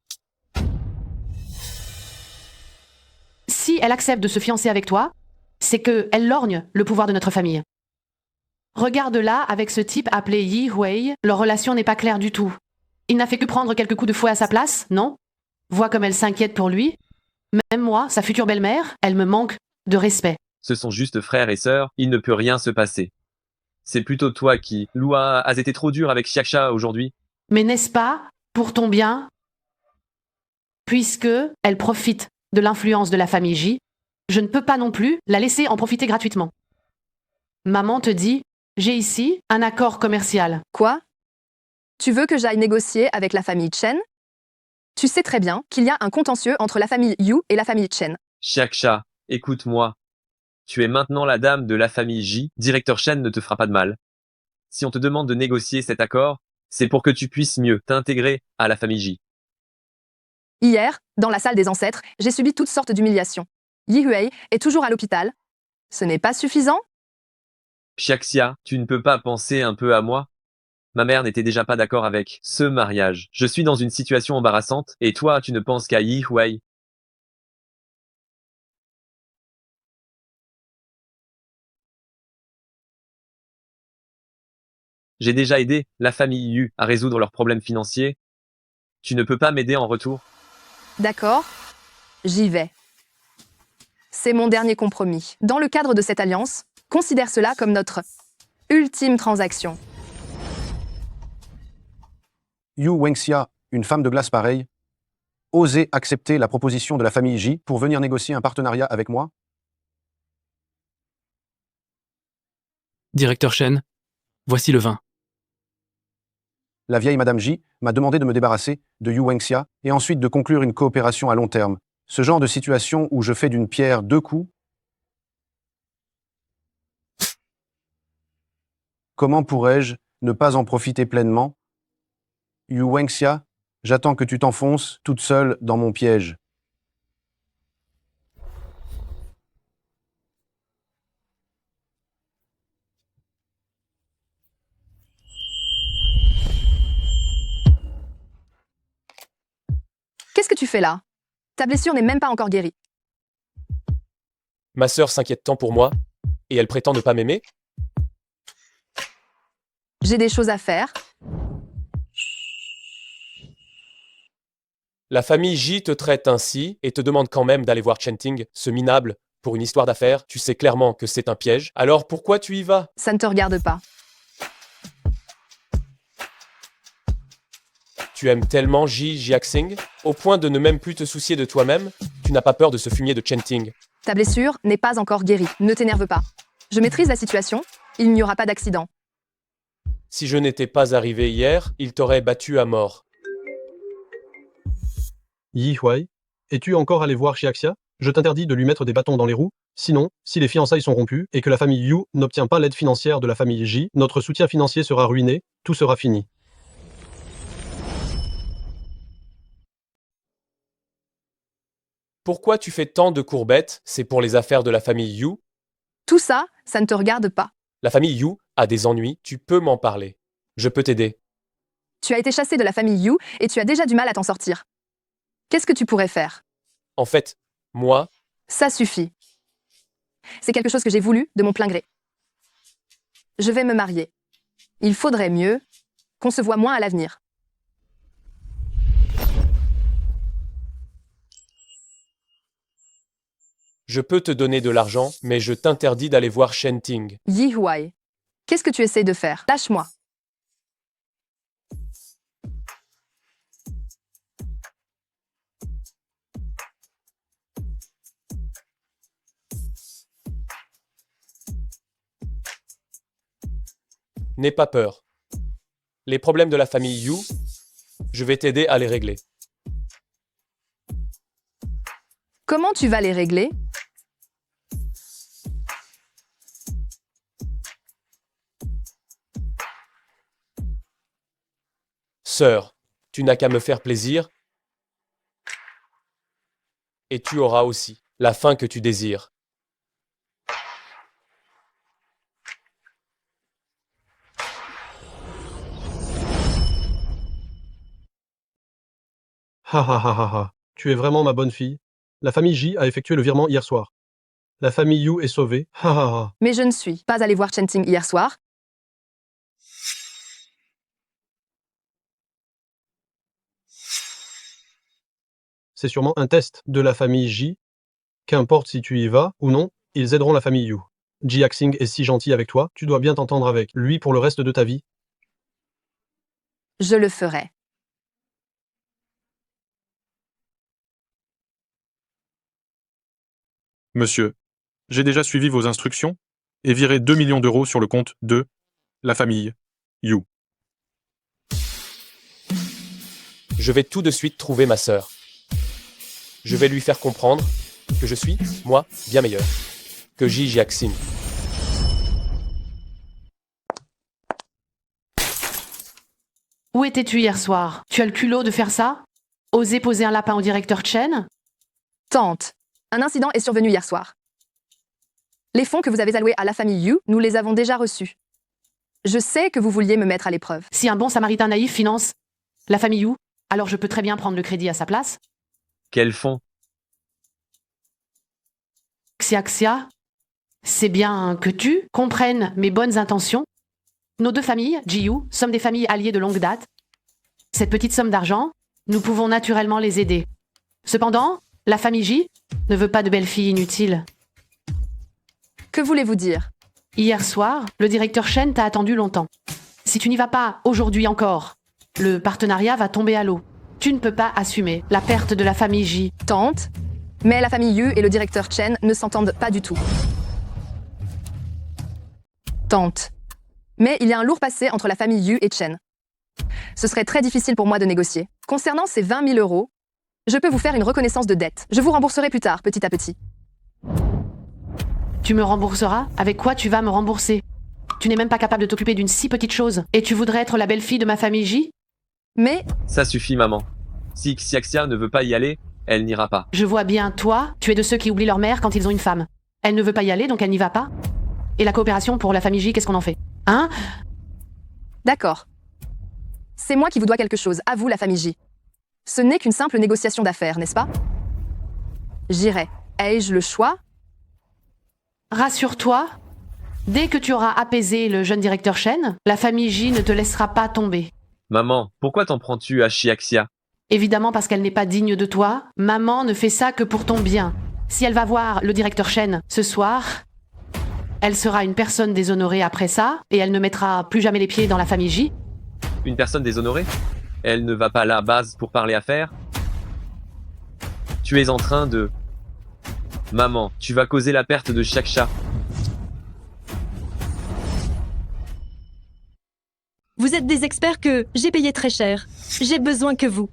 Si elle accepte de se fiancer avec toi, c'est que elle lorgne le pouvoir de notre famille. Regarde-la avec ce type appelé Yi Hui. Leur relation n'est pas claire du tout. Il n'a fait que prendre quelques coups de fouet à sa place, non? Vois comme elle s'inquiète pour lui. Même moi, sa future belle-mère, elle me manque de respect. Ce sont juste frères et sœurs, il ne peut rien se passer. C'est plutôt toi qui, Lua, as été trop dur avec Xiaxia aujourd'hui. Mais n'est-ce pas pour ton bien? Puisque elle profite de l'influence de la famille J, je ne peux pas non plus la laisser en profiter gratuitement. Maman te dit, j'ai ici un accord commercial. Quoi? Tu veux que j'aille négocier avec la famille Chen? Tu sais très bien qu'il y a un contentieux entre la famille Yu et la famille Chen. Xiaxia, écoute-moi. Tu es maintenant la dame de la famille J, directeur Shen ne te fera pas de mal. Si on te demande de négocier cet accord, c'est pour que tu puisses mieux t'intégrer à la famille J. Hier, dans la salle des ancêtres, j'ai subi toutes sortes d'humiliations. Yi Hui est toujours à l'hôpital. Ce n'est pas suffisant? Xiaxia, tu ne peux pas penser un peu à moi? Ma mère n'était déjà pas d'accord avec ce mariage. Je suis dans une situation embarrassante, et toi, tu ne penses qu'à Yi Hui. J'ai déjà aidé la famille Yu à résoudre leurs problèmes financiers. Tu ne peux pas m'aider en retour? D'accord, j'y vais. C'est mon dernier compromis. Dans le cadre de cette alliance, considère cela comme notre ultime transaction. Yu Wenxia, une femme de glace pareille, osez accepter la proposition de la famille J pour venir négocier un partenariat avec moi? Directeur Shen, voici le vin. La vieille Madame J m'a demandé de me débarrasser de Yu Wenxia et ensuite de conclure une coopération à long terme. Ce genre de situation où je fais d'une pierre deux coups. Comment pourrais-je ne pas en profiter pleinement? Yu Wenxia, j'attends que tu t'enfonces toute seule dans mon piège. Qu'est-ce que tu fais là? Ta blessure n'est même pas encore guérie. Ma sœur s'inquiète tant pour moi, et elle prétend ne pas m'aimer? J'ai des choses à faire. La famille J te traite ainsi et te demande quand même d'aller voir Chenting, ce minable, pour une histoire d'affaires. Tu sais clairement que c'est un piège. Alors pourquoi tu y vas? Ça ne te regarde pas. Tu aimes tellement Jiaxing, au point de ne même plus te soucier de toi-même? Tu n'as pas peur de ce fumier de Chenting? Ta blessure n'est pas encore guérie. Ne t'énerve pas. Je maîtrise la situation. Il n'y aura pas d'accident. Si je n'étais pas arrivé hier, il t'aurait battu à mort. Yi Huai, es-tu encore allé voir Xiaxia? Je t'interdis de lui mettre des bâtons dans les roues. Sinon, si les fiançailles sont rompues et que la famille Yu n'obtient pas l'aide financière de la famille J, notre soutien financier sera ruiné, tout sera fini. Pourquoi tu fais tant de courbettes? C'est pour les affaires de la famille Yu? Tout ça, ça ne te regarde pas. La famille Yu a des ennuis, tu peux m'en parler. Je peux t'aider. Tu as été chassé de la famille Yu et tu as déjà du mal à t'en sortir. Qu'est-ce que tu pourrais faire? En fait, moi... Ça suffit. C'est quelque chose que j'ai voulu de mon plein gré. Je vais me marier. Il faudrait mieux qu'on se voit moins à l'avenir. Je peux te donner de l'argent, mais je t'interdis d'aller voir Chenting. Yi Huai, qu'est-ce que tu essaies de faire? Lâche-moi. N'aie pas peur. Les problèmes de la famille Yu, je vais t'aider à les régler. Comment tu vas les régler? Sœur, tu n'as qu'à me faire plaisir et tu auras aussi la fin que tu désires. Ha ha ha ha ha. Tu es vraiment ma bonne fille. La famille J a effectué le virement hier soir. La famille Yu est sauvée. Ha ha ha. Mais je ne suis pas allé voir Chenting hier soir. C'est sûrement un test de la famille J. Qu'importe si tu y vas ou non, ils aideront la famille Yu. Jiaxing est si gentil avec toi, tu dois bien t'entendre avec lui pour le reste de ta vie. Je le ferai. Monsieur, j'ai déjà suivi vos instructions et viré 2 millions d'euros sur le compte de la famille Yu. Je vais tout de suite trouver ma sœur. Je vais lui faire comprendre que je suis, moi, bien meilleur que Jiaxing. Où étais-tu hier soir? Tu as le culot de faire ça? Oser poser un lapin au directeur Chen? Tante, un incident est survenu hier soir. Les fonds que vous avez alloués à la famille Yu, nous les avons déjà reçus. Je sais que vous vouliez me mettre à l'épreuve. Si un bon samaritain naïf finance la famille Yu, alors je peux très bien prendre le crédit à sa place. Quels fonds? Xiaxia, c'est bien que tu comprennes mes bonnes intentions. Nos deux familles, Jiyu, sommes des familles alliées de longue date. Cette petite somme d'argent, nous pouvons naturellement les aider. Cependant, la famille J ne veut pas de belles filles inutiles. Que voulez-vous dire? Hier soir, le directeur Shen t'a attendu longtemps. Si tu n'y vas pas aujourd'hui encore, le partenariat va tomber à l'eau. Tu ne peux pas assumer la perte de la famille J. Tante, mais la famille Yu et le directeur Chen ne s'entendent pas du tout. Tante, mais il y a un lourd passé entre la famille Yu et Chen. Ce serait très difficile pour moi de négocier. Concernant ces 20 000 euros, je peux vous faire une reconnaissance de dette. Je vous rembourserai plus tard, petit à petit. Tu me rembourseras? Avec quoi tu vas me rembourser? Tu n'es même pas capable de t'occuper d'une si petite chose. Et tu voudrais être la belle-fille de ma famille J? Mais Ça suffit, maman. Si Xiaxia ne veut pas y aller, elle n'ira pas. Je vois bien, toi, tu es de ceux qui oublient leur mère quand ils ont une femme. Elle ne veut pas y aller, donc elle n'y va pas. Et la coopération pour la famille J, qu'est-ce qu'on en fait? Hein? d'accord. C'est moi qui vous dois quelque chose, à vous la famille J. Ce n'est qu'une simple négociation d'affaires, n'est-ce pas? J'irai. Ai-je le choix? Rassure-toi, dès que tu auras apaisé le jeune directeur Shen, la famille J ne te laissera pas tomber. Maman, pourquoi t'en prends-tu à Xiaxia? Évidemment parce qu'elle n'est pas digne de toi, maman ne fait ça que pour ton bien. Si elle va voir le directeur Shen ce soir, elle sera une personne déshonorée après ça, et elle ne mettra plus jamais les pieds dans la famille J. Une personne déshonorée? Elle ne va pas à la base pour parler affaires? Tu es en train de... Maman, tu vas causer la perte de Xiaxia. Vous êtes des experts que j'ai payé très cher. J'ai besoin que vous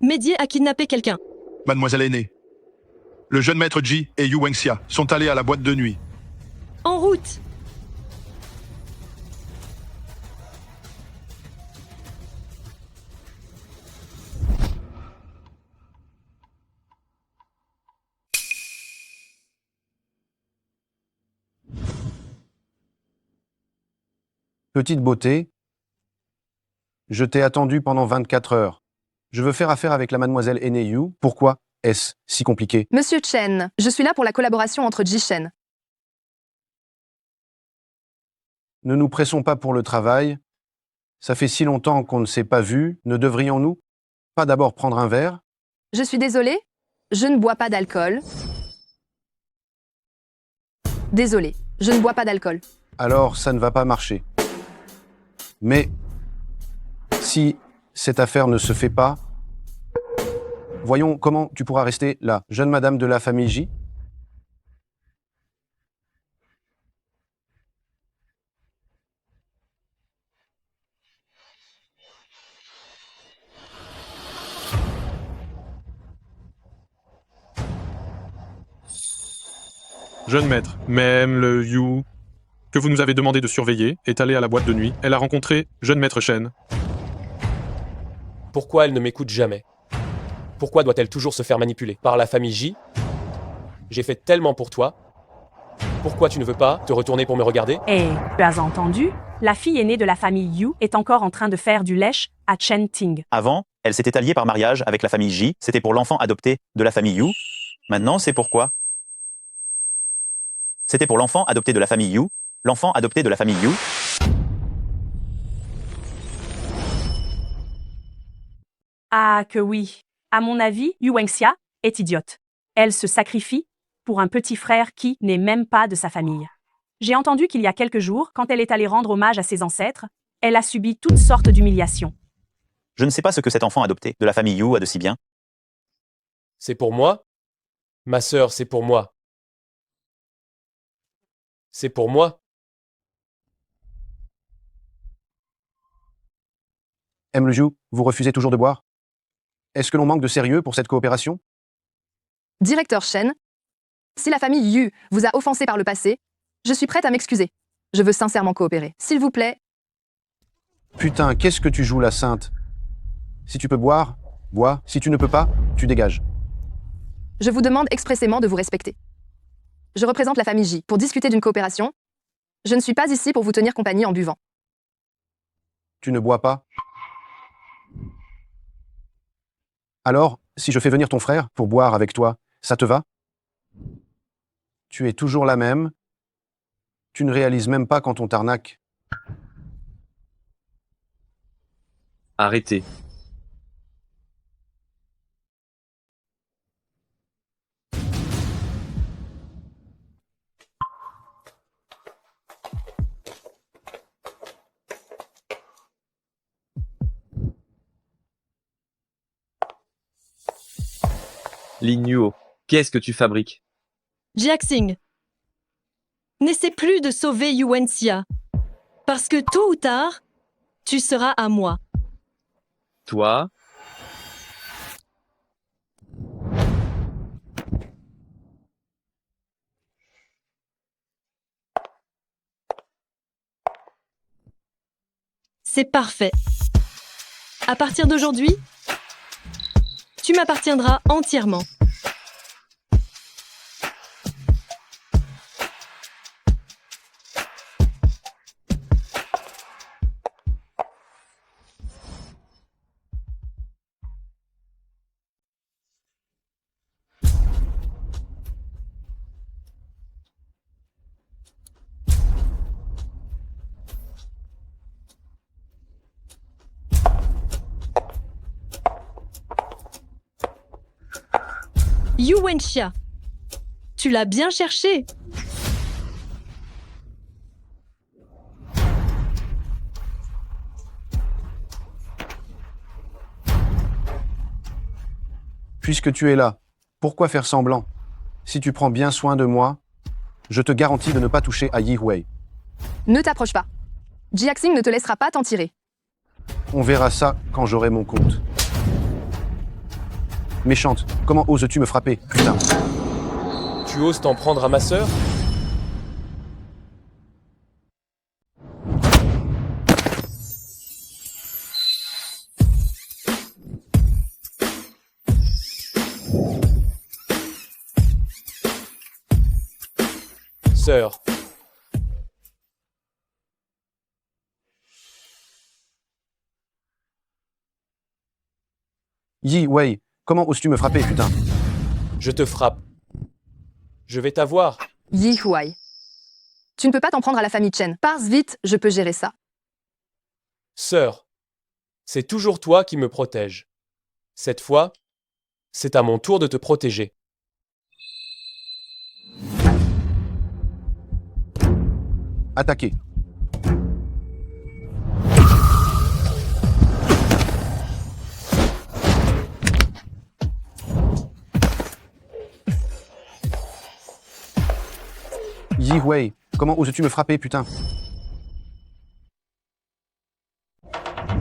m'aidiez à kidnapper quelqu'un. Mademoiselle aînée, le jeune maître Ji et Yu Wenxia sont allés à la boîte de nuit. En route! Petite beauté, je t'ai attendu pendant 24 heures. Je veux faire affaire avec la mademoiselle aînée Yu. Pourquoi est-ce si compliqué? Monsieur Chen, je suis là pour la collaboration entre Ji Shen. Ne nous pressons pas pour le travail. Ça fait si longtemps qu'on ne s'est pas vu. Ne devrions-nous pas d'abord prendre un verre? Je suis désolée, je ne bois pas d'alcool. Désolée, je ne bois pas d'alcool. Alors ça ne va pas marcher. Mais si cette affaire ne se fait pas, voyons comment tu pourras rester la jeune madame de la famille J. Jeune maître, même le Yu, que vous nous avez demandé de surveiller, est allé à la boîte de nuit. Elle a rencontré jeune maître Shen. Pourquoi elle ne m'écoute jamais? Pourquoi doit-elle toujours se faire manipuler par la famille J? J'ai fait tellement pour toi. Pourquoi tu ne veux pas te retourner pour me regarder? Et, tu as entendu? La fille aînée de la famille Yu est encore en train de faire du lèche à Chen Ting. Avant, elle s'était alliée par mariage avec la famille J, c'était pour l'enfant adopté de la famille Yu. Maintenant, c'est pourquoi? C'était pour l'enfant adopté de la famille Yu. L'enfant adopté de la famille Yu. Ah que oui. À mon avis, Yu Wenxia est idiote. Elle se sacrifie pour un petit frère qui n'est même pas de sa famille. J'ai entendu qu'il y a quelques jours, quand elle est allée rendre hommage à ses ancêtres, elle a subi toutes sortes d'humiliations. Je ne sais pas ce que cet enfant adopté de la famille Yu a de si bien. C'est pour moi? Ma sœur, c'est pour moi. C'est pour moi. M. Le Yu, vous refusez toujours de boire? Est-ce que l'on manque de sérieux pour cette coopération? Directeur Shen, si la famille Yu vous a offensé par le passé, je suis prête à m'excuser. Je veux sincèrement coopérer. S'il vous plaît. Putain, qu'est-ce que tu joues la sainte? Si tu peux boire, bois. Si tu ne peux pas, tu dégages. Je vous demande expressément de vous respecter. Je représente la famille J pour discuter d'une coopération. Je ne suis pas ici pour vous tenir compagnie en buvant. Tu ne bois pas? Alors, si je fais venir ton frère pour boire avec toi, ça te va? Tu es toujours la même. Tu ne réalises même pas quand on t'arnaque. Arrêtez. Lin Yuo, qu'est-ce que tu fabriques? Jiaxing, n'essaie plus de sauver Yu Wenxia. Parce que tôt ou tard, tu seras à moi. Toi? C'est parfait. À partir d'aujourd'hui, tu m'appartiendras entièrement. Yu Wenxia, tu l'as bien cherché. Puisque tu es là, pourquoi faire semblant? Si tu prends bien soin de moi, je te garantis de ne pas toucher à Yi Wei. Ne t'approche pas. Jiaxing ne te laissera pas t'en tirer. On verra ça quand j'aurai mon compte. Méchante, comment oses-tu me frapper, putain? Tu oses t'en prendre à ma sœur? Sœur. Yi Wei, comment oses-tu me frapper, putain? Je te frappe. Je vais t'avoir. Yi Huai. Tu ne peux pas t'en prendre à la famille Chen. Pars vite, je peux gérer ça. Sœur. C'est toujours toi qui me protège. Cette fois, c'est à mon tour de te protéger. Attaquez. Yi Wei, comment oses-tu me frapper, putain?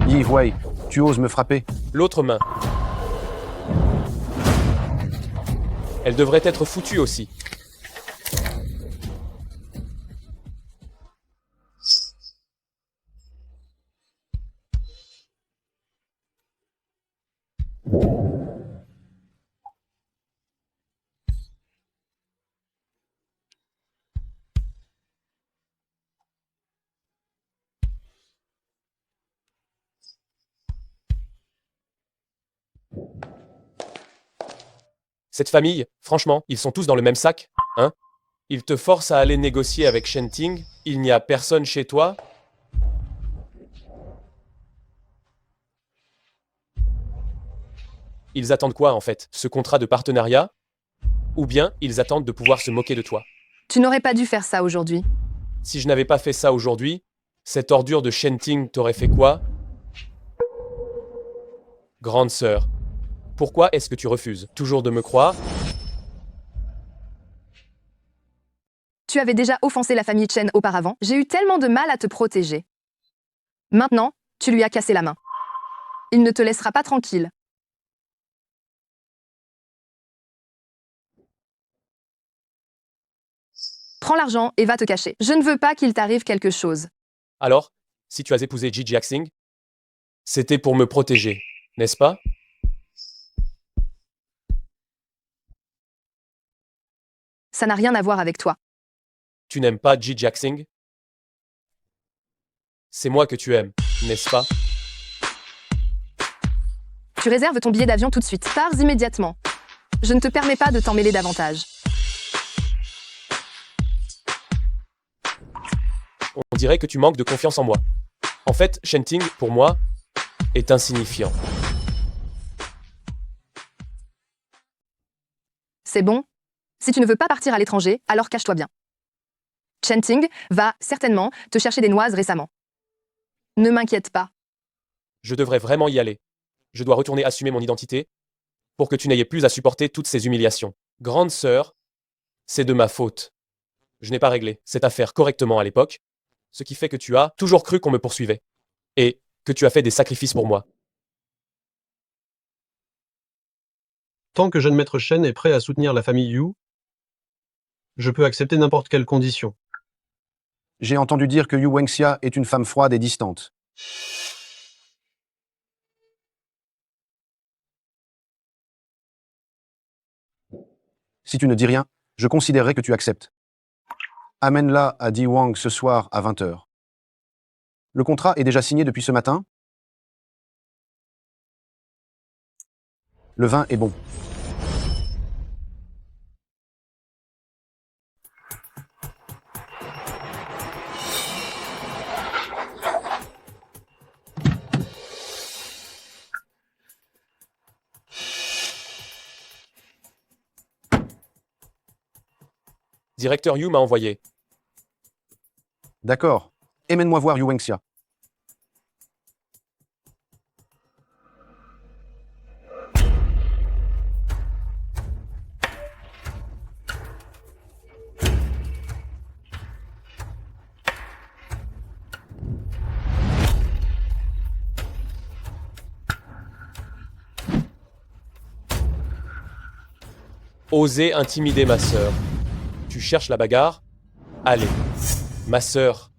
Yi Wei, tu oses me frapper? L'autre main. Elle devrait être foutue aussi. Cette famille, franchement, ils sont tous dans le même sac, hein? Ils te forcent à aller négocier avec Shenting, il n'y a personne chez toi. Ils attendent quoi en fait? Ce contrat de partenariat? Ou bien ils attendent de pouvoir se moquer de toi? Tu n'aurais pas dû faire ça aujourd'hui. Si je n'avais pas fait ça aujourd'hui, cette ordure de Shenting t'aurait fait quoi? Grande sœur. Pourquoi est-ce que tu refuses toujours de me croire? Tu avais déjà offensé la famille Chen auparavant. J'ai eu tellement de mal à te protéger. Maintenant, tu lui as cassé la main. Il ne te laissera pas tranquille. Prends l'argent et va te cacher. Je ne veux pas qu'il t'arrive quelque chose. Alors, si tu as épousé Ji Jiaxing, c'était pour me protéger, n'est-ce pas? Ça n'a rien à voir avec toi. Tu n'aimes pas Ji Jiaxing? C'est moi que tu aimes, n'est-ce pas? Tu réserves ton billet d'avion tout de suite. Pars immédiatement. Je ne te permets pas de t'en mêler davantage. On dirait que tu manques de confiance en moi. En fait, Shenting, pour moi, est insignifiant. C'est bon? Si tu ne veux pas partir à l'étranger, alors cache-toi bien. Shenting va certainement te chercher des noises récemment. Ne m'inquiète pas. Je devrais vraiment y aller. Je dois retourner assumer mon identité pour que tu n'aies plus à supporter toutes ces humiliations. Grande sœur, c'est de ma faute. Je n'ai pas réglé cette affaire correctement à l'époque, ce qui fait que tu as toujours cru qu'on me poursuivait et que tu as fait des sacrifices pour moi. Tant que jeune maître Shen est prêt à soutenir la famille Yu, je peux accepter n'importe quelle condition. J'ai entendu dire que Yu Wenxia est une femme froide et distante. Si tu ne dis rien, je considérerai que tu acceptes. Amène-la à Di Wang ce soir à 20h. Le contrat est déjà signé depuis ce matin? Le vin est bon. Directeur Yu m'a envoyé. D'accord. Emmène-moi voir Yu Wenxia. Oser intimider ma sœur. Tu cherches la bagarre? Allez. Ma sœur.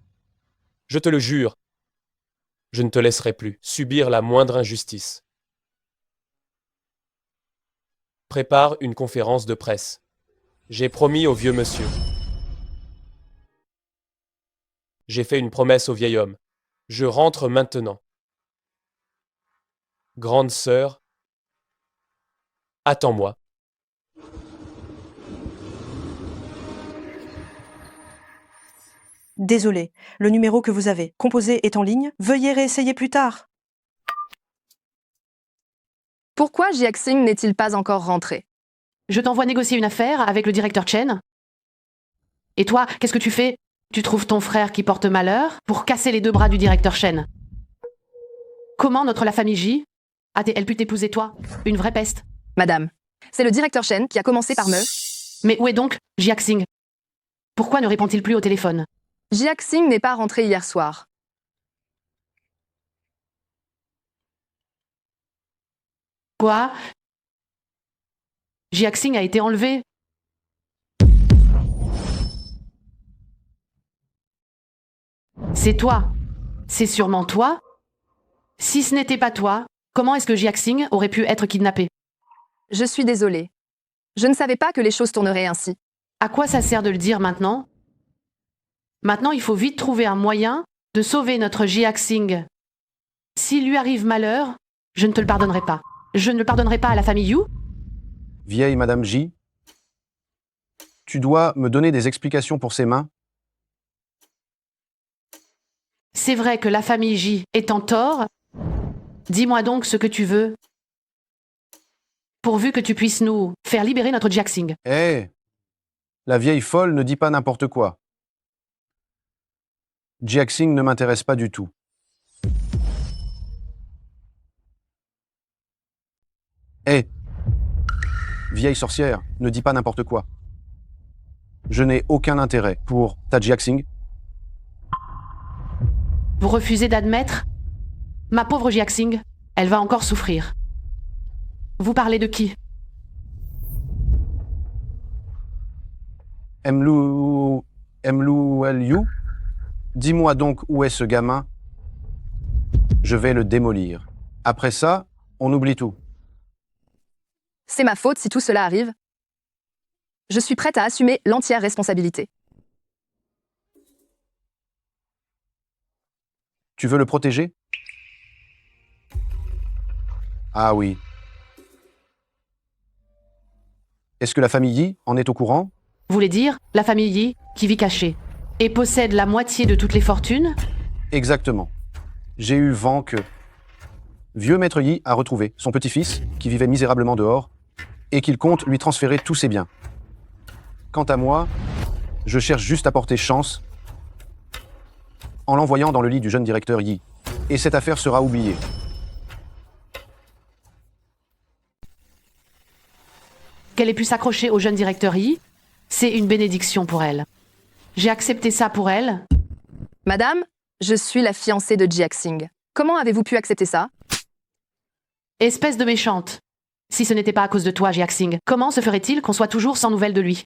Je te le jure. Je ne te laisserai plus subir la moindre injustice. Prépare une conférence de presse. J'ai promis au vieux monsieur. J'ai fait une promesse au vieil homme. Je rentre maintenant. Grande sœur, attends-moi. Désolé, le numéro que vous avez composé est en ligne. Veuillez réessayer plus tard. Pourquoi Jiaxing n'est-il pas encore rentré? Je t'envoie négocier une affaire avec le directeur Chen. Et toi, qu'est-ce que tu fais? Tu trouves ton frère qui porte malheur pour casser les deux bras du directeur Chen. Comment la famille J a-t-elle pu t'épouser toi? Une vraie peste. Madame, c'est le directeur Chen qui a commencé par me... Mais où est donc Jiaxing? Pourquoi ne répond-il plus au téléphone? Jiaxing n'est pas rentré hier soir. Quoi? Jiaxing a été enlevé? C'est toi. C'est sûrement toi? Si ce n'était pas toi, comment est-ce que Jiaxing aurait pu être kidnappé? Je suis désolée. Je ne savais pas que les choses tourneraient ainsi. À quoi ça sert de le dire maintenant? Maintenant, il faut vite trouver un moyen de sauver notre Jiaxing. S'il lui arrive malheur, je ne te le pardonnerai pas. Je ne le pardonnerai pas à la famille Yu. Vieille Madame J, tu dois me donner des explications pour ces mains. C'est vrai que la famille J est en tort. Dis-moi donc ce que tu veux, pourvu que tu puisses nous faire libérer notre Jiaxing. Hé, la vieille folle ne dit pas n'importe quoi. Jiaxing ne m'intéresse pas du tout. Hé, vieille sorcière, ne dis pas n'importe quoi. Je n'ai aucun intérêt pour ta Jiaxing. Vous refusez d'admettre? Ma pauvre Jiaxing, elle va encore souffrir. Vous parlez de qui? Emlu Yu? Dis-moi donc où est ce gamin. Je vais le démolir. Après ça, on oublie tout. C'est ma faute si tout cela arrive. Je suis prête à assumer l'entière responsabilité. Tu veux le protéger? Ah oui. Est-ce que la famille Yi en est au courant? Vous voulez dire la famille Yi qui vit cachée et possède la moitié de toutes les fortunes? Exactement. J'ai eu vent que vieux maître Yi a retrouvé son petit-fils qui vivait misérablement dehors et qu'il compte lui transférer tous ses biens. Quant à moi, je cherche juste à porter chance en l'envoyant dans le lit du jeune directeur Yi. Et cette affaire sera oubliée. Qu'elle ait pu s'accrocher au jeune directeur Yi, c'est une bénédiction pour elle. J'ai accepté ça pour elle. Madame, je suis la fiancée de Jiaxing. Comment avez-vous pu accepter ça? Espèce de méchante. Si ce n'était pas à cause de toi, Jiaxing, comment se ferait-il qu'on soit toujours sans nouvelles de lui?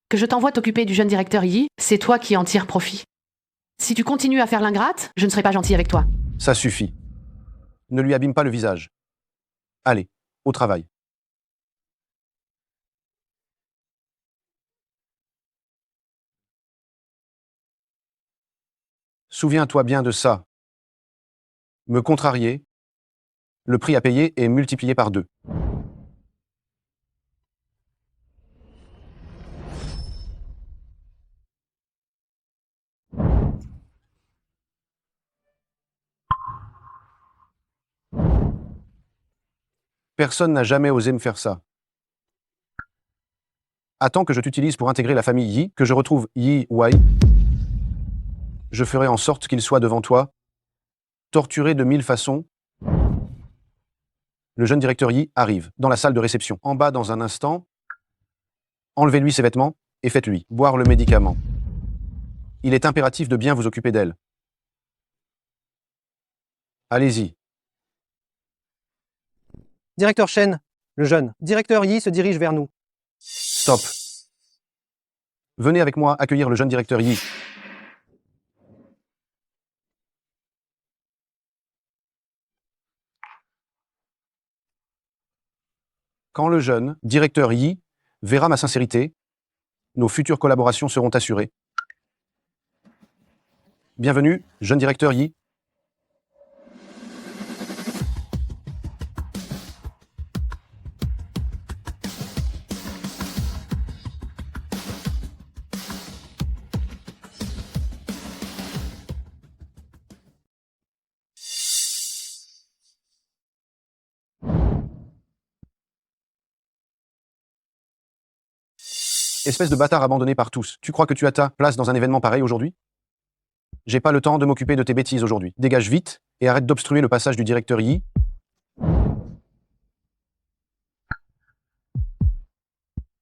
Que je t'envoie t'occuper du jeune directeur Yi, c'est toi qui en tires profit. Si tu continues à faire l'ingrate, je ne serai pas gentil avec toi. Ça suffit. Ne lui abîme pas le visage. Allez, au travail. Souviens-toi bien de ça. Me contrarier, le prix à payer est multiplié par 2. Personne n'a jamais osé me faire ça. Attends que je t'utilise pour intégrer la famille Yi, que je retrouve Yi Wei. Je ferai en sorte qu'il soit devant toi, torturé de 1000 façons. Le jeune directeur Yi arrive dans la salle de réception. En bas dans un instant, enlevez-lui ses vêtements et faites-lui boire le médicament. Il est impératif de bien vous occuper d'elle. Allez-y. Directeur Shen, le jeune. Directeur Yi se dirige vers nous. Stop. Venez avec moi accueillir le jeune directeur Yi. Quand le jeune directeur Yi verra ma sincérité, nos futures collaborations seront assurées. Bienvenue, jeune directeur Yi. Espèce de bâtard abandonné par tous. Tu crois que tu as ta place dans un événement pareil aujourd'hui? J'ai pas le temps de m'occuper de tes bêtises aujourd'hui. Dégage vite et arrête d'obstruer le passage du directeur Yi.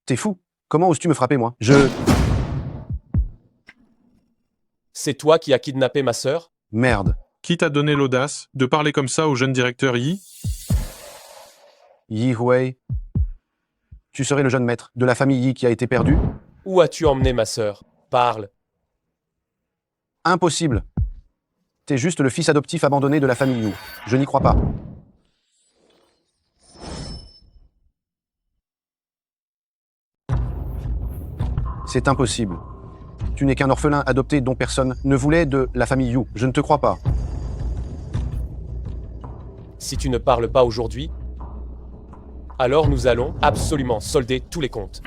T'es fou? Comment oses-tu me frapper, moi? C'est toi qui as kidnappé ma sœur? Merde. Qui t'a donné l'audace de parler comme ça au jeune directeur Yi? Yi Wei. Tu serais le jeune maître de la famille Yi qui a été perdu? Où as-tu emmené ma sœur? Parle. Impossible. T'es juste le fils adoptif abandonné de la famille Yu. Je n'y crois pas. C'est impossible. Tu n'es qu'un orphelin adopté dont personne ne voulait de la famille Yu. Je ne te crois pas. Si tu ne parles pas aujourd'hui, alors nous allons absolument solder tous les comptes.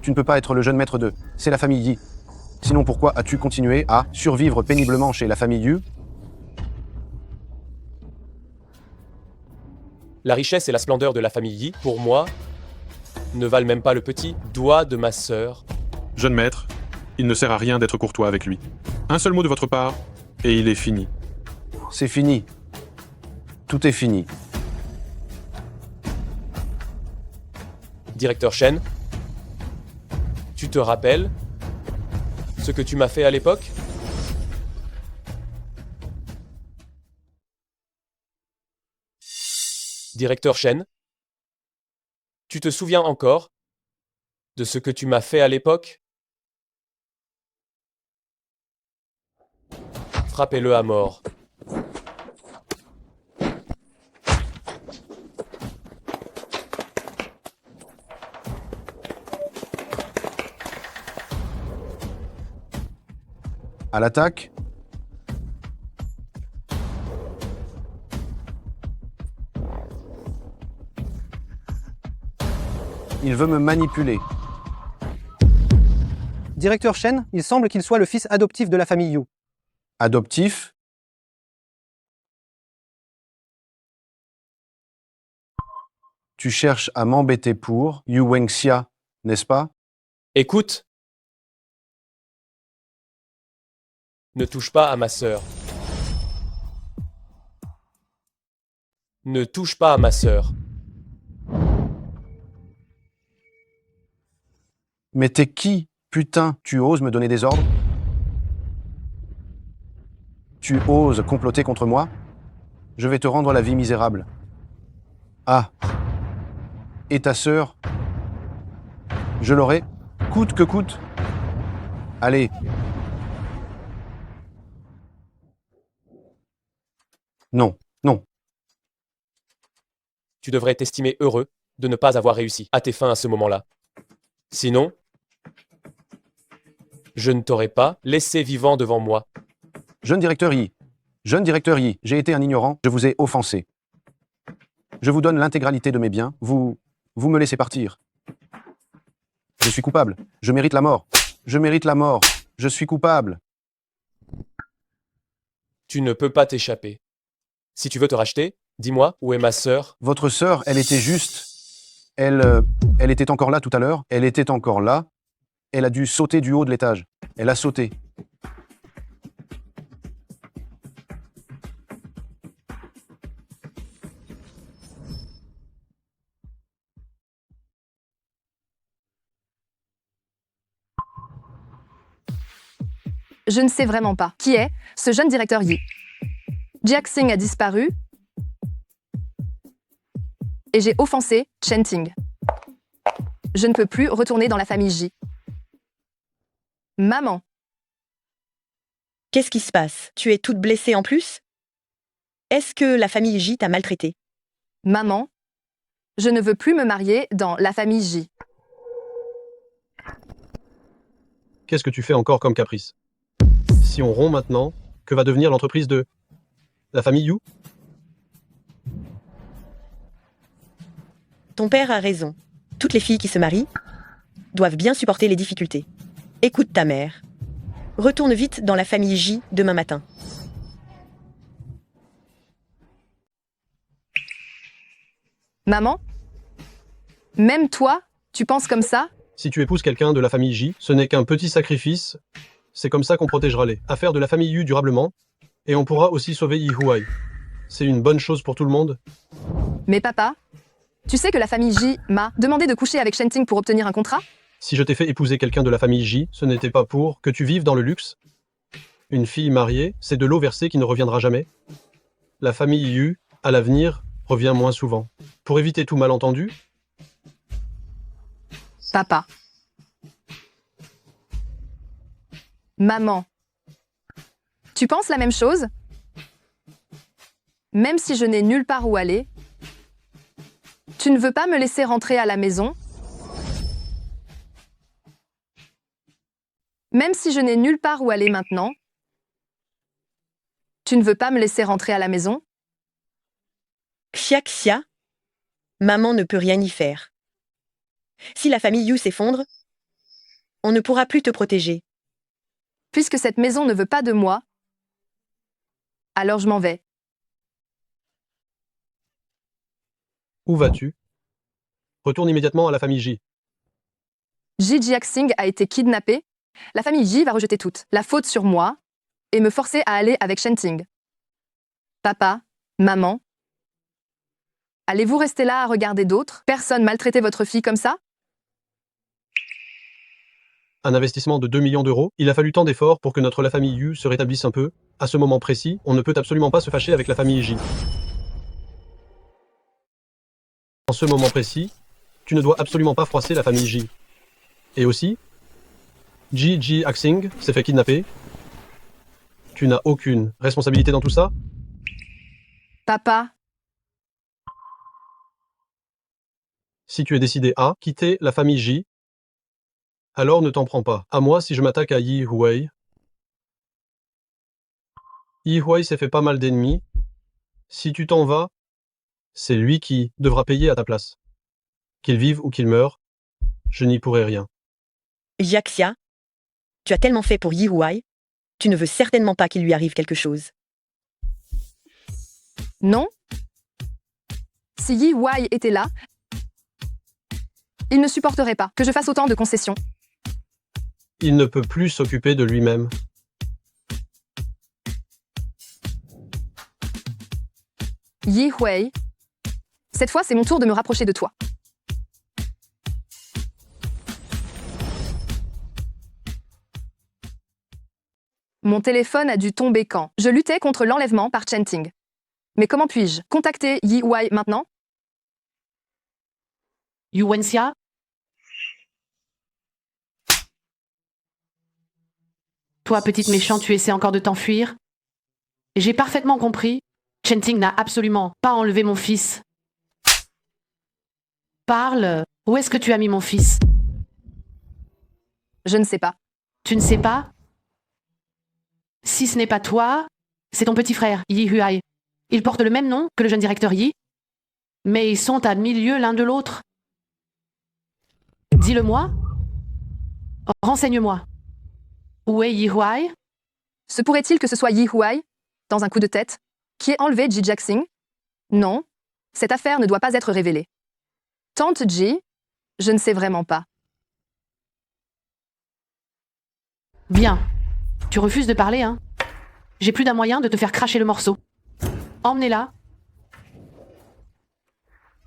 Tu ne peux pas être le jeune maître d'eux. C'est la famille Yi. Sinon pourquoi as-tu continué à survivre péniblement chez la famille Yu? La richesse et la splendeur de la famille Yi, pour moi, ne valent même pas le petit doigt de ma sœur. Jeune maître, il ne sert à rien d'être courtois avec lui. Un seul mot de votre part, et il est fini. C'est fini. Tout est fini. Directeur Shen, tu te rappelles ce que tu m'as fait à l'époque? Directeur Shen, tu te souviens encore de ce que tu m'as fait à l'époque? Frappez-le à mort. À l'attaque. Il veut me manipuler. Directeur Shen, il semble qu'il soit le fils adoptif de la famille Yu. Adoptif? Tu cherches à m'embêter pour Yu Wengxia, n'est-ce pas? Écoute. Ne touche pas à ma sœur. Ne touche pas à ma sœur. Mais t'es qui? Putain, tu oses me donner des ordres? Tu oses comploter contre moi? Je vais te rendre la vie misérable. Ah. Et ta sœur? Je l'aurai, coûte que coûte. Allez. Non, non. Tu devrais t'estimer heureux de ne pas avoir réussi à tes fins à ce moment-là. Sinon, je ne t'aurais pas laissé vivant devant moi. Jeune directeur Yi. Jeune directeur Yi, j'ai été un ignorant, je vous ai offensé. Je vous donne l'intégralité de mes biens, vous me laissez partir. Je suis coupable, je mérite la mort. Je mérite la mort, je suis coupable. Tu ne peux pas t'échapper. Si tu veux te racheter, dis-moi où est ma sœur. Votre sœur, elle était juste... Elle était encore là tout à l'heure, elle était encore là. Elle a dû sauter du haut de l'étage. Elle a sauté. Je ne sais vraiment pas qui est ce jeune directeur Yi. Jiaxing a disparu et j'ai offensé Chen Ting. Je ne peux plus retourner dans la famille Ji. Maman. Qu'est-ce qui se passe? Tu es toute blessée en plus? Est-ce que la famille J t'a maltraitée? Maman, je ne veux plus me marier dans la famille J. Qu'est-ce que tu fais encore comme caprice? Si on rompt maintenant, que va devenir l'entreprise de la famille Yu? Ton père a raison. Toutes les filles qui se marient doivent bien supporter les difficultés. Écoute ta mère. Retourne vite dans la famille J demain matin. Maman? Même toi, tu penses comme ça? Si tu épouses quelqu'un de la famille J, ce n'est qu'un petit sacrifice. C'est comme ça qu'on protégera les affaires de la famille Yu durablement. Et on pourra aussi sauver Yi Huai. C'est une bonne chose pour tout le monde. Mais papa, tu sais que la famille J m'a demandé de coucher avec Shen Ting pour obtenir un contrat? Si je t'ai fait épouser quelqu'un de la famille J, ce n'était pas pour que tu vives dans le luxe. Une fille mariée, c'est de l'eau versée qui ne reviendra jamais. La famille Yu, à l'avenir, revient moins souvent. Pour éviter tout malentendu, Papa. Maman. Tu penses la même chose? Même si je n'ai nulle part où aller, tu ne veux pas me laisser rentrer à la maison? Même si je n'ai nulle part où aller maintenant, tu ne veux pas me laisser rentrer à la maison? Xiaxia, maman ne peut rien y faire. Si la famille Yu s'effondre, on ne pourra plus te protéger. Puisque cette maison ne veut pas de moi, alors je m'en vais. où vas-tu? Retourne immédiatement à la famille J. Ji Jiaxing a été kidnappé. La famille Ji va rejeter toute la faute sur moi et me forcer à aller avec Shen Ting. Papa, maman, allez-vous rester là à regarder d'autres personnes maltraiter votre fille comme ça? Un investissement de 2 millions d'euros, il a fallu tant d'efforts pour que la famille Yu se rétablisse un peu. À ce moment précis, on ne peut absolument pas se fâcher avec la famille J. En ce moment précis, tu ne dois absolument pas froisser la famille J. Et aussi, Ji Jiaxing s'est fait kidnapper. Tu n'as aucune responsabilité dans tout ça? Papa, Si tu es décidé à quitter la famille J, alors ne t'en prends pas à moi si je m'attaque à Yi Huai. Yi Huai s'est fait pas mal d'ennemis. Si tu t'en vas, c'est lui qui devra payer à ta place. Qu'il vive ou qu'il meure, je n'y pourrai rien. Jiaxia, tu as tellement fait pour Yi Huai, tu ne veux certainement pas qu'il lui arrive quelque chose. non? Si Yi Huai était là, il ne supporterait pas que je fasse autant de concessions. Il ne peut plus s'occuper de lui-même. Yi Huai, cette fois c'est mon tour de me rapprocher de toi. Mon téléphone a dû tomber quand je luttais contre l'enlèvement par Chen Ting. Mais comment puis-je contacter Yi Huai maintenant? Yu Wenxia? Toi, petite méchante, tu essaies encore de t'enfuir? J'ai parfaitement compris Chenting n'a absolument pas enlevé mon fils. Parle. Où est-ce que tu as mis mon fils? Je ne sais pas. Tu ne sais pas? Si ce n'est pas toi, c'est ton petit frère, Yi Huai. Ils portent le même nom que le jeune directeur Yi, mais ils sont à 1000 lieues l'un de l'autre. Dis-le-moi. Renseigne-moi. Où est Yi Huai? Se pourrait-il que ce soit Yi Huai, dans un coup de tête, qui ait enlevé Ji Jiaxing? Non, cette affaire ne doit pas être révélée. Tante Ji, je ne sais vraiment pas. Bien. Tu refuses de parler, hein? J'ai plus d'un moyen de te faire cracher le morceau. Emmenez-la.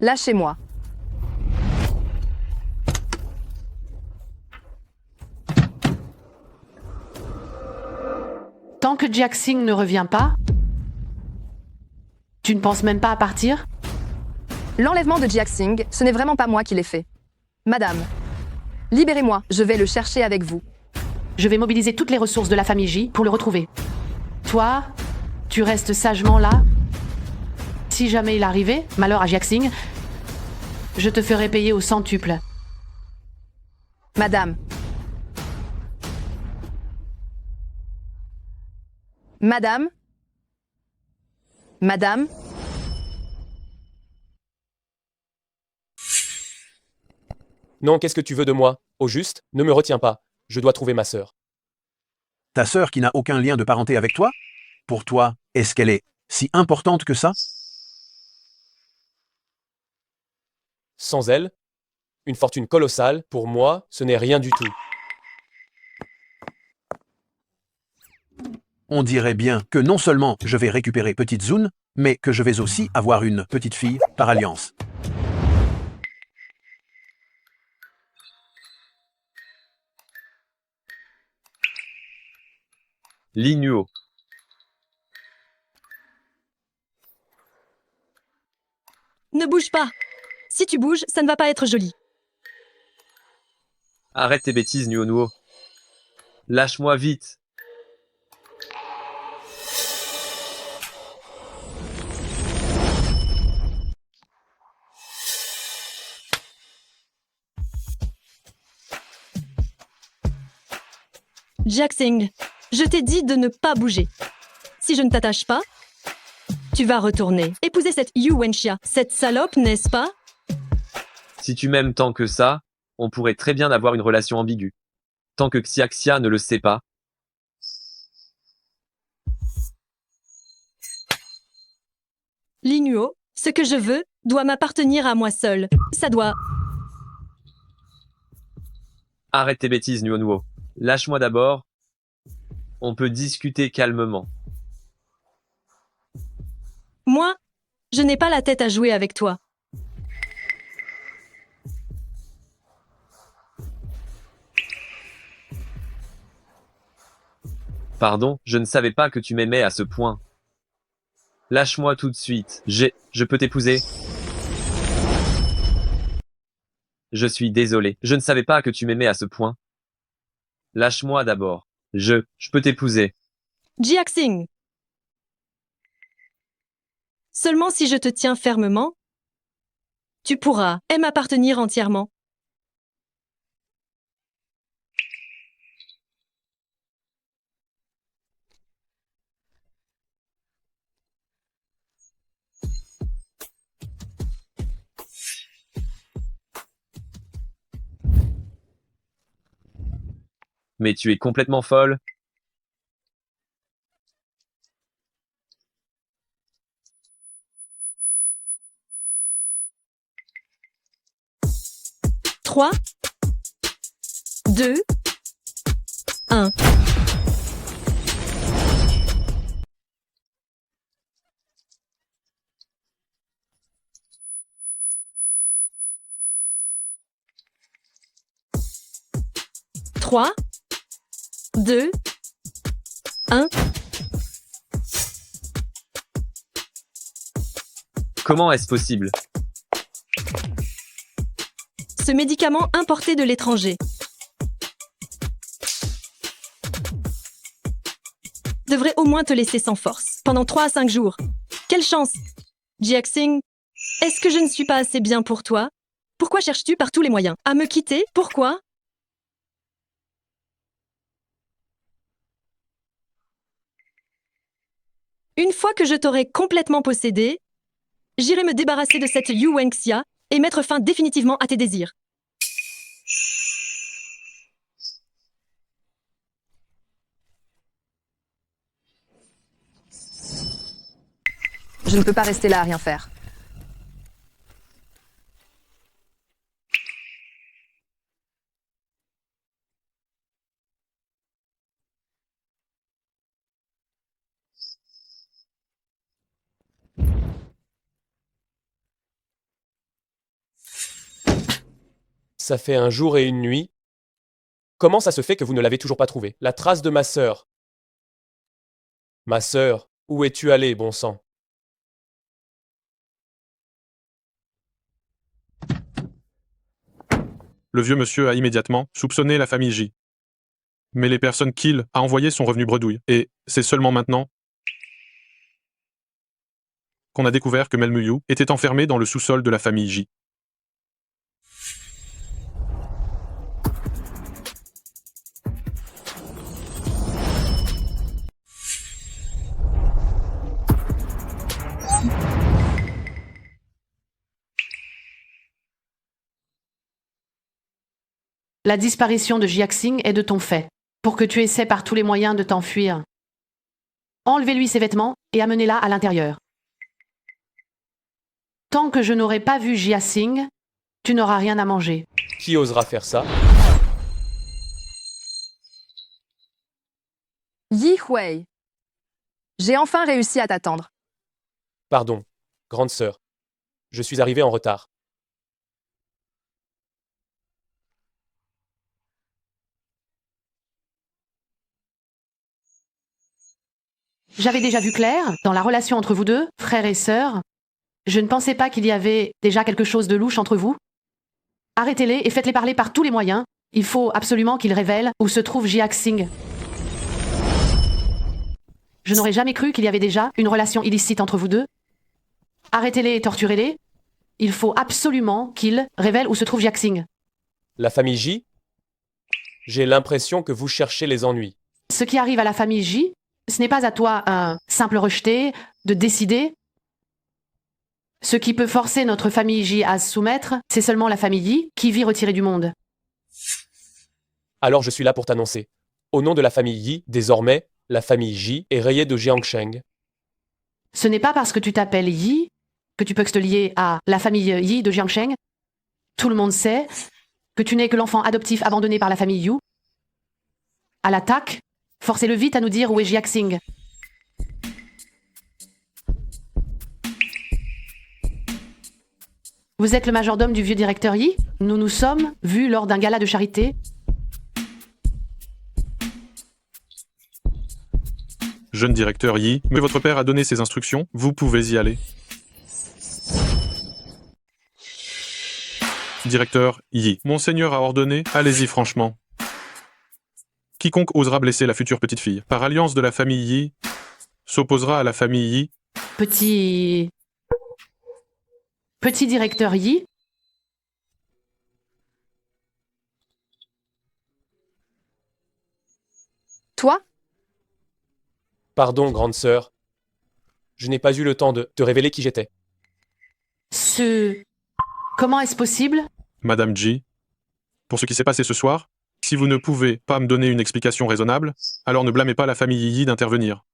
Lâchez-moi. Tant que Jiaxing ne revient pas, tu ne penses même pas à partir? L'enlèvement de Jiaxing, ce n'est vraiment pas moi qui l'ai fait. Madame, libérez-moi, je vais le chercher avec vous. Je vais mobiliser toutes les ressources de la famille J pour le retrouver. Toi, tu restes sagement là. Si jamais il arrivait, malheur à Jiaxing, je te ferai payer au centuple. Madame. Madame. Madame. Non, qu'est-ce que tu veux de moi? Au juste, ne me retiens pas. Je dois trouver ma sœur. Ta sœur qui n'a aucun lien de parenté avec toi? Pour toi, est-ce qu'elle est si importante que ça? Sans elle, une fortune colossale, pour moi, ce n'est rien du tout. On dirait bien que non seulement je vais récupérer Petite Zun, mais que je vais aussi avoir une petite fille par alliance. Li Nuo. Ne bouge pas. Si tu bouges, ça ne va pas être joli. Arrête tes bêtises, Nuo Nuo. Lâche-moi vite. Jiaxing, je t'ai dit de ne pas bouger. Si je ne t'attache pas, tu vas retourner. Épouser cette Yu Wenxia, cette salope, n'est-ce pas? Si tu m'aimes tant que ça, on pourrait très bien avoir une relation ambiguë. Tant que Xiaxia ne le sait pas. Li Nuo, ce que je veux doit m'appartenir à moi seul. Ça doit... Arrête tes bêtises, Nuo Nuo. Lâche-moi d'abord. On peut discuter calmement. Moi, je n'ai pas la tête à jouer avec toi. Pardon, je ne savais pas que tu m'aimais à ce point. Lâche-moi tout de suite. Je peux t'épouser? Je suis désolé. Je ne savais pas que tu m'aimais à ce point. Lâche-moi d'abord. Je peux t'épouser. Jiaxing. Seulement si je te tiens fermement, tu pourras m'appartenir entièrement. Mais tu es complètement folle. Trois, 2, 1. Trois, 2, 1. Comment est-ce possible? Ce médicament importé de l'étranger devrait au moins te laisser sans force pendant 3 à 5 jours. Quelle chance! Jiaxing, est-ce que je ne suis pas assez bien pour toi? Pourquoi cherches-tu par tous les moyens à me quitter? Pourquoi? Une fois que je t'aurai complètement possédé, j'irai me débarrasser de cette Yu Wenxia et mettre fin définitivement à tes désirs. Je ne peux pas rester là à rien faire. Ça fait un jour et une nuit. Comment ça se fait que vous ne l'avez toujours pas trouvée? La trace de ma sœur. Ma sœur, où es-tu allée, bon sang? Le vieux monsieur a immédiatement soupçonné la famille J. Mais les personnes qu'il a envoyées sont revenues bredouilles, et c'est seulement maintenant qu'on a découvert que Melmuyu était enfermé dans le sous-sol de la famille J. La disparition de Jiaxing est de ton fait, pour que tu essaies par tous les moyens de t'enfuir. Enlevez-lui ses vêtements et amenez-la à l'intérieur. Tant que je n'aurai pas vu Jiaxing, tu n'auras rien à manger. Qui osera faire ça? Yi Hui. J'ai enfin réussi à t'attendre. Pardon, grande sœur. Je suis arrivé en retard. J'avais déjà vu clair dans la relation entre vous deux, frère et sœur. Je ne pensais pas qu'il y avait déjà quelque chose de louche entre vous. Arrêtez-les et faites-les parler par tous les moyens. Il faut absolument qu'ils révèlent où se trouve Jiaxing. Je n'aurais jamais cru qu'il y avait déjà une relation illicite entre vous deux. Arrêtez-les et torturez-les. Il faut absolument qu'ils révèlent où se trouve Jiaxing. La famille J? J'ai l'impression que vous cherchez les ennuis. Ce qui arrive à la famille J, ce n'est pas à toi, un simple rejeté, de décider. Ce qui peut forcer notre famille J à se soumettre, c'est seulement la famille Yi qui vit retirée du monde. Alors je suis là pour t'annoncer. Au nom de la famille Yi, désormais, la famille J est rayée de Jiangsheng. Ce n'est pas parce que tu t'appelles Yi que tu peux te lier à la famille Yi de Jiangsheng. Tout le monde sait que tu n'es que l'enfant adoptif abandonné par la famille Yu. À l'attaque, forcez-le vite à nous dire où est Jiaxing. Vous êtes le majordome du vieux directeur Yi? Nous nous sommes vus lors d'un gala de charité. Jeune directeur Yi, mais votre père a donné ses instructions, vous pouvez y aller. Directeur Yi, Monseigneur a ordonné, allez-y franchement. Quiconque osera blesser la future petite fille, par alliance de la famille Yi, s'opposera à la famille Yi. Petit directeur Yi. Toi? Pardon, grande sœur. Je n'ai pas eu le temps de te révéler qui j'étais. Comment est-ce possible? Madame Ji, pour ce qui s'est passé ce soir, si vous ne pouvez pas me donner une explication raisonnable, alors ne blâmez pas la famille Yi d'intervenir.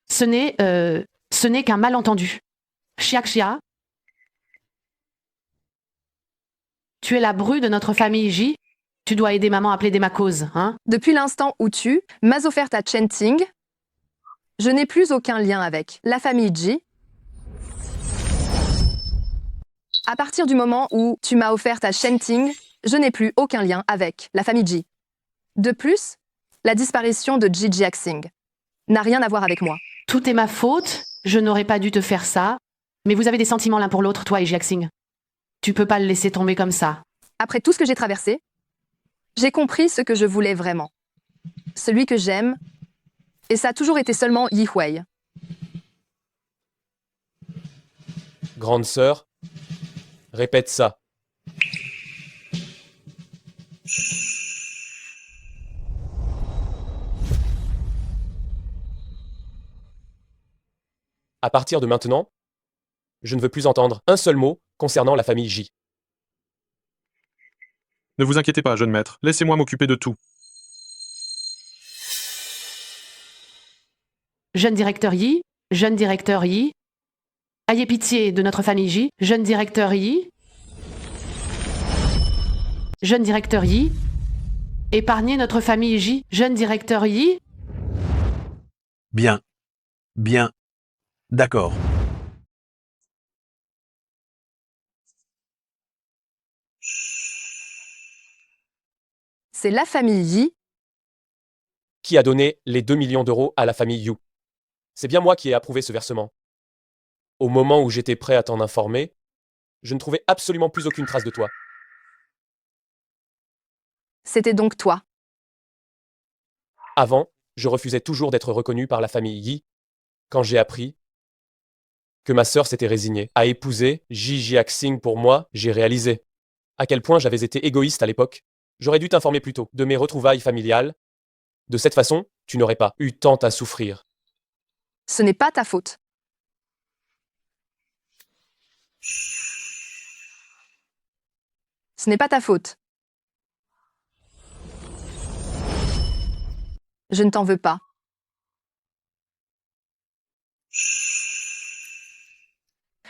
Ce n'est qu'un malentendu. Xiaxia, tu es la bru de notre famille J. Tu dois aider maman à plaider ma cause, hein? Depuis l'instant où tu m'as offert ta Chen Ting, je n'ai plus aucun lien avec la famille Ji. À partir du moment où tu m'as offert ta Chen Ting, je n'ai plus aucun lien avec la famille Ji. De plus, la disparition de Ji Jiaxing n'a rien à voir avec moi. Tout est ma faute, je n'aurais pas dû te faire ça, mais vous avez des sentiments l'un pour l'autre, toi et Jiaxing. Tu peux pas le laisser tomber comme ça. Après tout ce que j'ai traversé, j'ai compris ce que je voulais vraiment. Celui que j'aime, et ça a toujours été seulement Yi Hui. Grande sœur, répète ça. À partir de maintenant, je ne veux plus entendre un seul mot concernant la famille J. Ne vous inquiétez pas, jeune maître. Laissez-moi m'occuper de tout. Jeune directeur Yi, jeune directeur Yi. Ayez pitié de notre famille J, jeune directeur Yi. Jeune directeur Yi. Épargnez notre famille J, jeune directeur Yi. Bien. Bien. D'accord. C'est la famille Yi qui a donné les 2 millions d'euros à la famille Yu. C'est bien moi qui ai approuvé ce versement. Au moment où j'étais prêt à t'en informer, je ne trouvais absolument plus aucune trace de toi. C'était donc toi. Avant, je refusais toujours d'être reconnu par la famille Yi. Quand j'ai appris que ma sœur s'était résignée à épouser Ji Jiaxing pour moi, j'ai réalisé à quel point j'avais été égoïste à l'époque. J'aurais dû t'informer plus tôt de mes retrouvailles familiales. De cette façon, tu n'aurais pas eu tant à souffrir. Ce n'est pas ta faute. Ce n'est pas ta faute. Je ne t'en veux pas.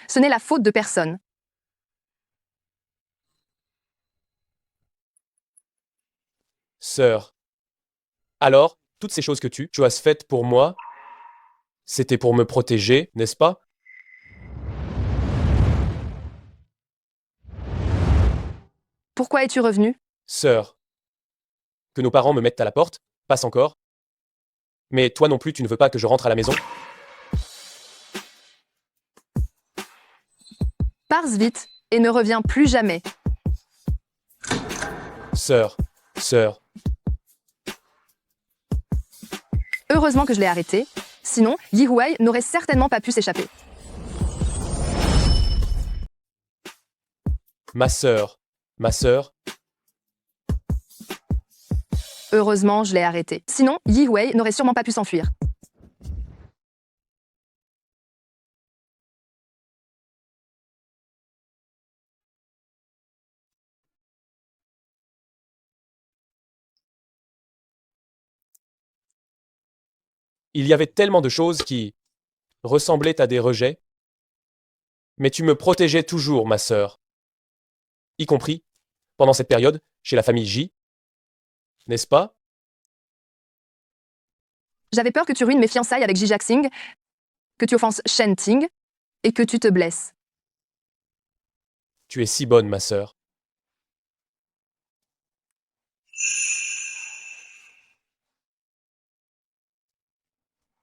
Ce n'est la faute de personne. Sœur. Alors, toutes ces choses que tu as faites pour moi, c'était pour me protéger, n'est-ce pas? Pourquoi es-tu revenu? Sœur. Que nos parents me mettent à la porte, passe encore. Mais toi non plus, tu ne veux pas que je rentre à la maison? Pars vite et ne reviens plus jamais. Sœur. Sœur. Heureusement que je l'ai arrêté, sinon Yi Huai n'aurait certainement pas pu s'échapper. Ma sœur. Ma sœur. Heureusement, je l'ai arrêté. Sinon, Yi Huai n'aurait sûrement pas pu s'enfuir. Il y avait tellement de choses qui ressemblaient à des rejets. Mais tu me protégeais toujours, ma sœur. Y compris pendant cette période chez la famille J. N'est-ce pas? J'avais peur que tu ruines mes fiançailles avec Ji Jiaxing, que tu offenses Shen Ting et que tu te blesses. Tu es si bonne, ma sœur.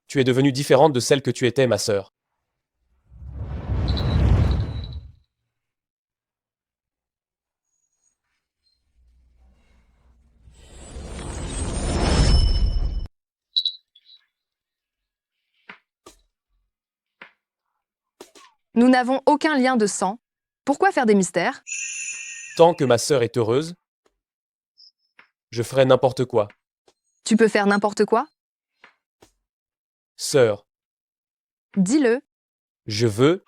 Tu es devenue différente de celle que tu étais, ma sœur. Nous n'avons aucun lien de sang. Pourquoi faire des mystères? Tant que ma sœur est heureuse, je ferai n'importe quoi. Tu peux faire n'importe quoi? Sœur. Dis-le. Je veux.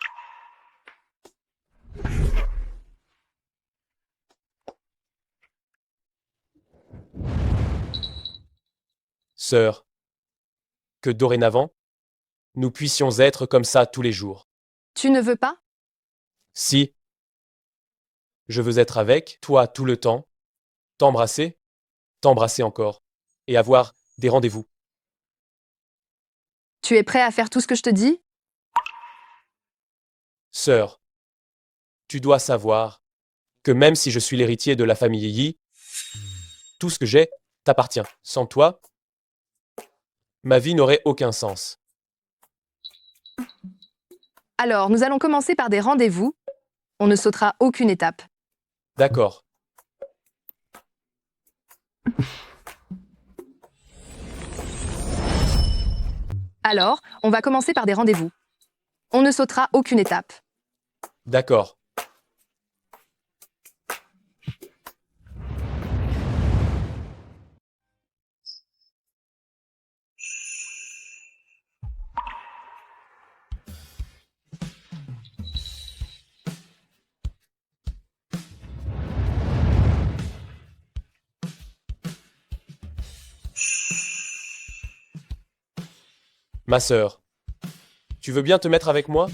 Sœur. Que dorénavant, nous puissions être comme ça tous les jours. Tu ne veux pas? Si. Je veux être avec toi tout le temps, t'embrasser encore, et avoir des rendez-vous. Tu es prêt à faire tout ce que je te dis? Sœur, tu dois savoir que même si je suis l'héritier de la famille Yi, tout ce que j'ai t'appartient. Sans toi, ma vie n'aurait aucun sens. Alors, nous allons commencer par des rendez-vous. On ne sautera aucune étape. D'accord. Alors, on va commencer par des rendez-vous. On ne sautera aucune étape. D'accord. Ma sœur, tu veux bien te mettre avec moi?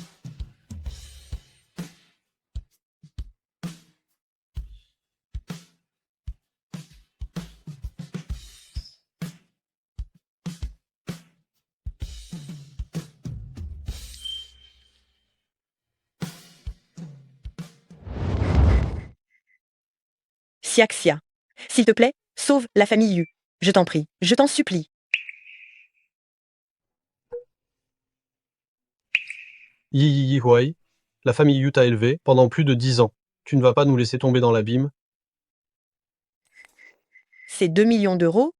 Xiaxia. S'il te plaît, sauve la famille Yu. Je t'en prie, je t'en supplie. Yi Huai, la famille Yu t'a élevé pendant plus de 10 ans. Tu ne vas pas nous laisser tomber dans l'abîme. Ces 2 millions d'euros,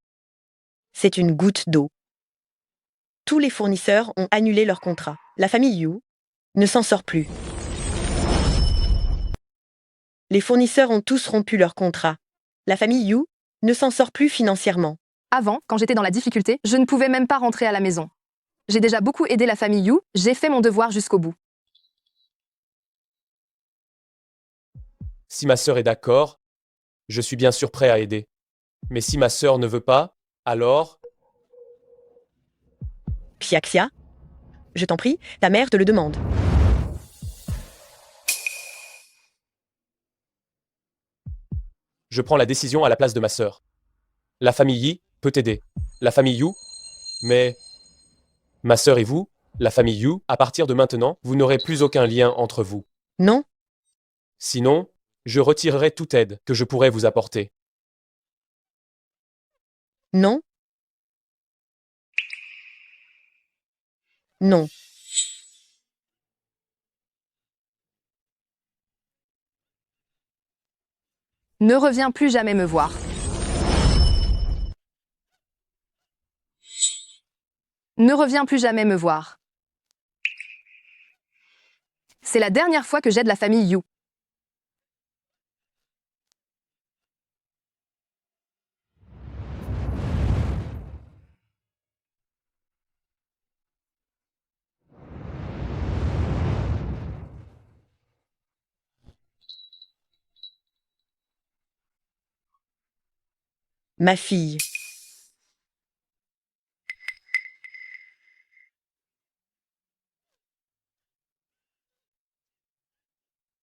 c'est une goutte d'eau. Tous les fournisseurs ont annulé leur contrat. La famille Yu ne s'en sort plus. Les fournisseurs ont tous rompu leur contrat. La famille Yu ne s'en sort plus financièrement. Avant, quand j'étais dans la difficulté, je ne pouvais même pas rentrer à la maison. J'ai déjà beaucoup aidé la famille Yu, j'ai fait mon devoir jusqu'au bout. Si ma sœur est d'accord, je suis bien sûr prêt à aider. Mais si ma sœur ne veut pas, alors... Xiaxia, je t'en prie, ta mère te le demande. Je prends la décision à la place de ma sœur. La famille Yi peut t'aider. La famille Yu, mais... Ma sœur et vous, la famille Yu, à partir de maintenant, vous n'aurez plus aucun lien entre vous. Non. Sinon, je retirerai toute aide que je pourrais vous apporter. Non. Non. Ne reviens plus jamais me voir. Ne reviens plus jamais me voir. C'est la dernière fois que j'aide la famille Yu. Ma fille.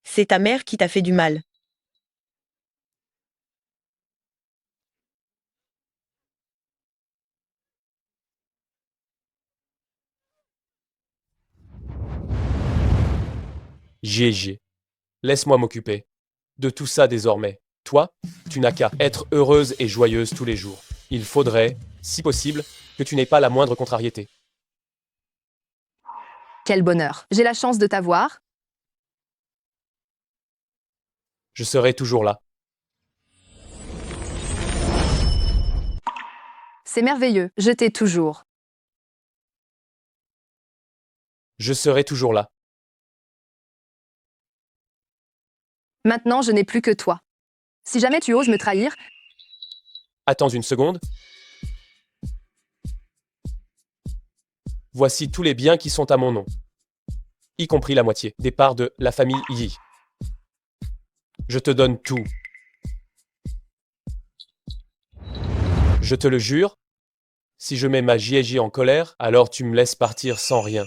C'est ta mère qui t'a fait du mal. Gégé. Laisse-moi m'occuper de tout ça désormais. Toi, tu n'as qu'à être heureuse et joyeuse tous les jours. Il faudrait, si possible, que tu n'aies pas la moindre contrariété. Quel bonheur. J'ai la chance de t'avoir. Je serai toujours là. C'est merveilleux, je t'ai toujours. Je serai toujours là. Maintenant, je n'ai plus que toi. Si jamais tu oses me trahir... Attends une seconde. Voici tous les biens qui sont à mon nom, y compris la moitié des parts de la famille Yi. Je te donne tout. Je te le jure, si je mets ma Jiéji en colère, alors tu me laisses partir sans rien.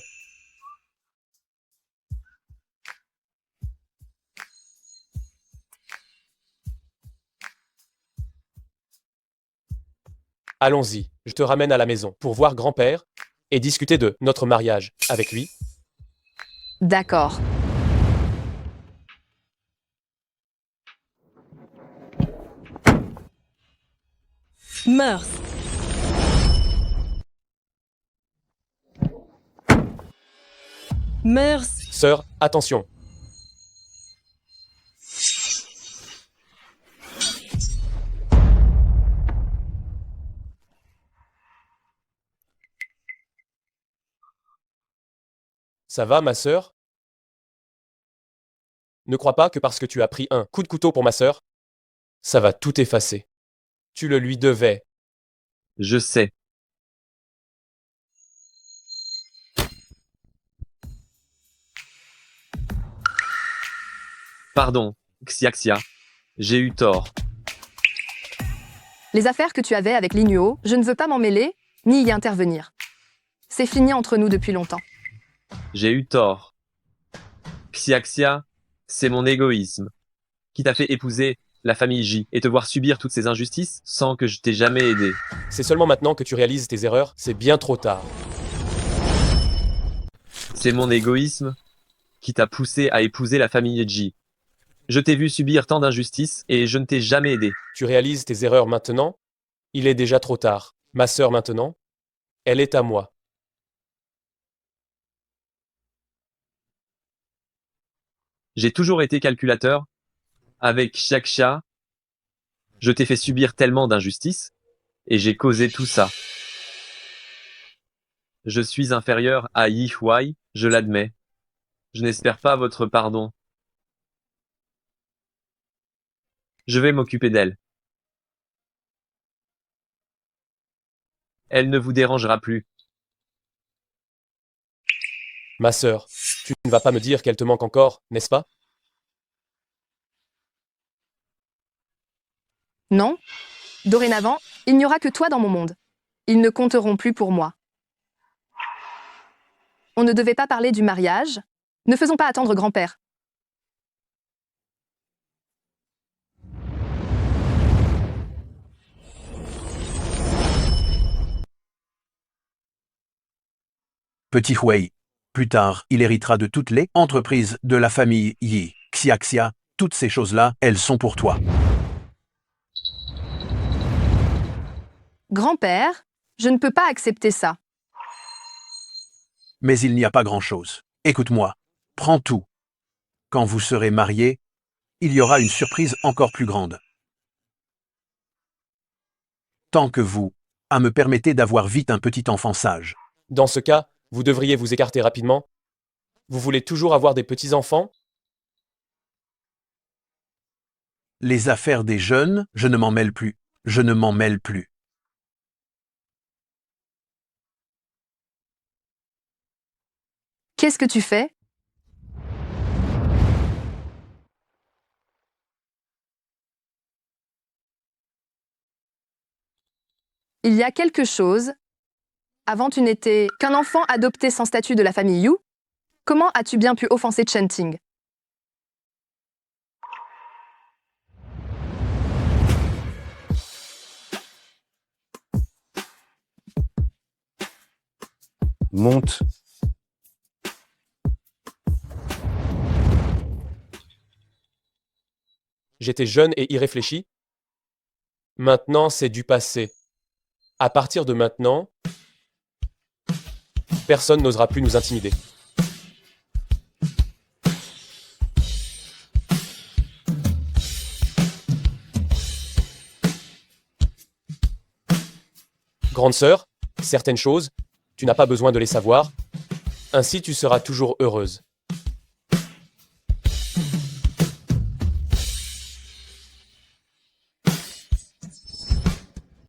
Allons-y, je te ramène à la maison pour voir grand-père et discuter de notre mariage avec lui. D'accord. Meurs. Meurs. Sœur, attention. Ça va, ma sœur? Ne crois pas que parce que tu as pris un coup de couteau pour ma sœur, ça va tout effacer. Tu le lui devais. Je sais. Pardon, Xiaxia. J'ai eu tort. Les affaires que tu avais avec Linuo, je ne veux pas m'en mêler, ni y intervenir. C'est fini entre nous depuis longtemps. J'ai eu tort. Xiaxia, c'est mon égoïsme qui t'a fait épouser la famille J et te voir subir toutes ces injustices sans que je t'ai jamais aidé. C'est seulement maintenant que tu réalises tes erreurs, c'est bien trop tard. C'est mon égoïsme qui t'a poussé à épouser la famille J. Je t'ai vu subir tant d'injustices et je ne t'ai jamais aidé. Tu réalises tes erreurs maintenant? Il est déjà trop tard. Ma sœur maintenant, elle est à moi. J'ai toujours été calculateur. Avec Xiaxia, je t'ai fait subir tellement d'injustices et j'ai causé tout ça. Je suis inférieur à Yi Huai, je l'admets. Je n'espère pas votre pardon. Je vais m'occuper d'elle. Elle ne vous dérangera plus. Ma sœur, tu ne vas pas me dire qu'elle te manque encore, n'est-ce pas? Non. Dorénavant, il n'y aura que toi dans mon monde. Ils ne compteront plus pour moi. On ne devait pas parler du mariage. Ne faisons pas attendre grand-père. Petit Huey. Plus tard, il héritera de toutes les entreprises de la famille Yi. Xiaxia, toutes ces choses-là, elles sont pour toi. Grand-père, je ne peux pas accepter ça. Mais il n'y a pas grand-chose. Écoute-moi, prends tout. Quand vous serez mariés, il y aura une surprise encore plus grande. Tant que vous, me permettez d'avoir vite un petit enfant sage. Dans ce cas, vous devriez vous écarter rapidement. Vous voulez toujours avoir des petits-enfants? Les affaires des jeunes, je ne m'en mêle plus. Je ne m'en mêle plus. Qu'est-ce que tu fais? Il y a quelque chose. Avant, tu n'étais qu'un enfant adopté sans statut de la famille Yu. Comment as-tu bien pu offenser Chen Ting? Monte. J'étais jeune et irréfléchi. Maintenant, c'est du passé. À partir de maintenant, personne n'osera plus nous intimider. Grande sœur, certaines choses, tu n'as pas besoin de les savoir. Ainsi, tu seras toujours heureuse.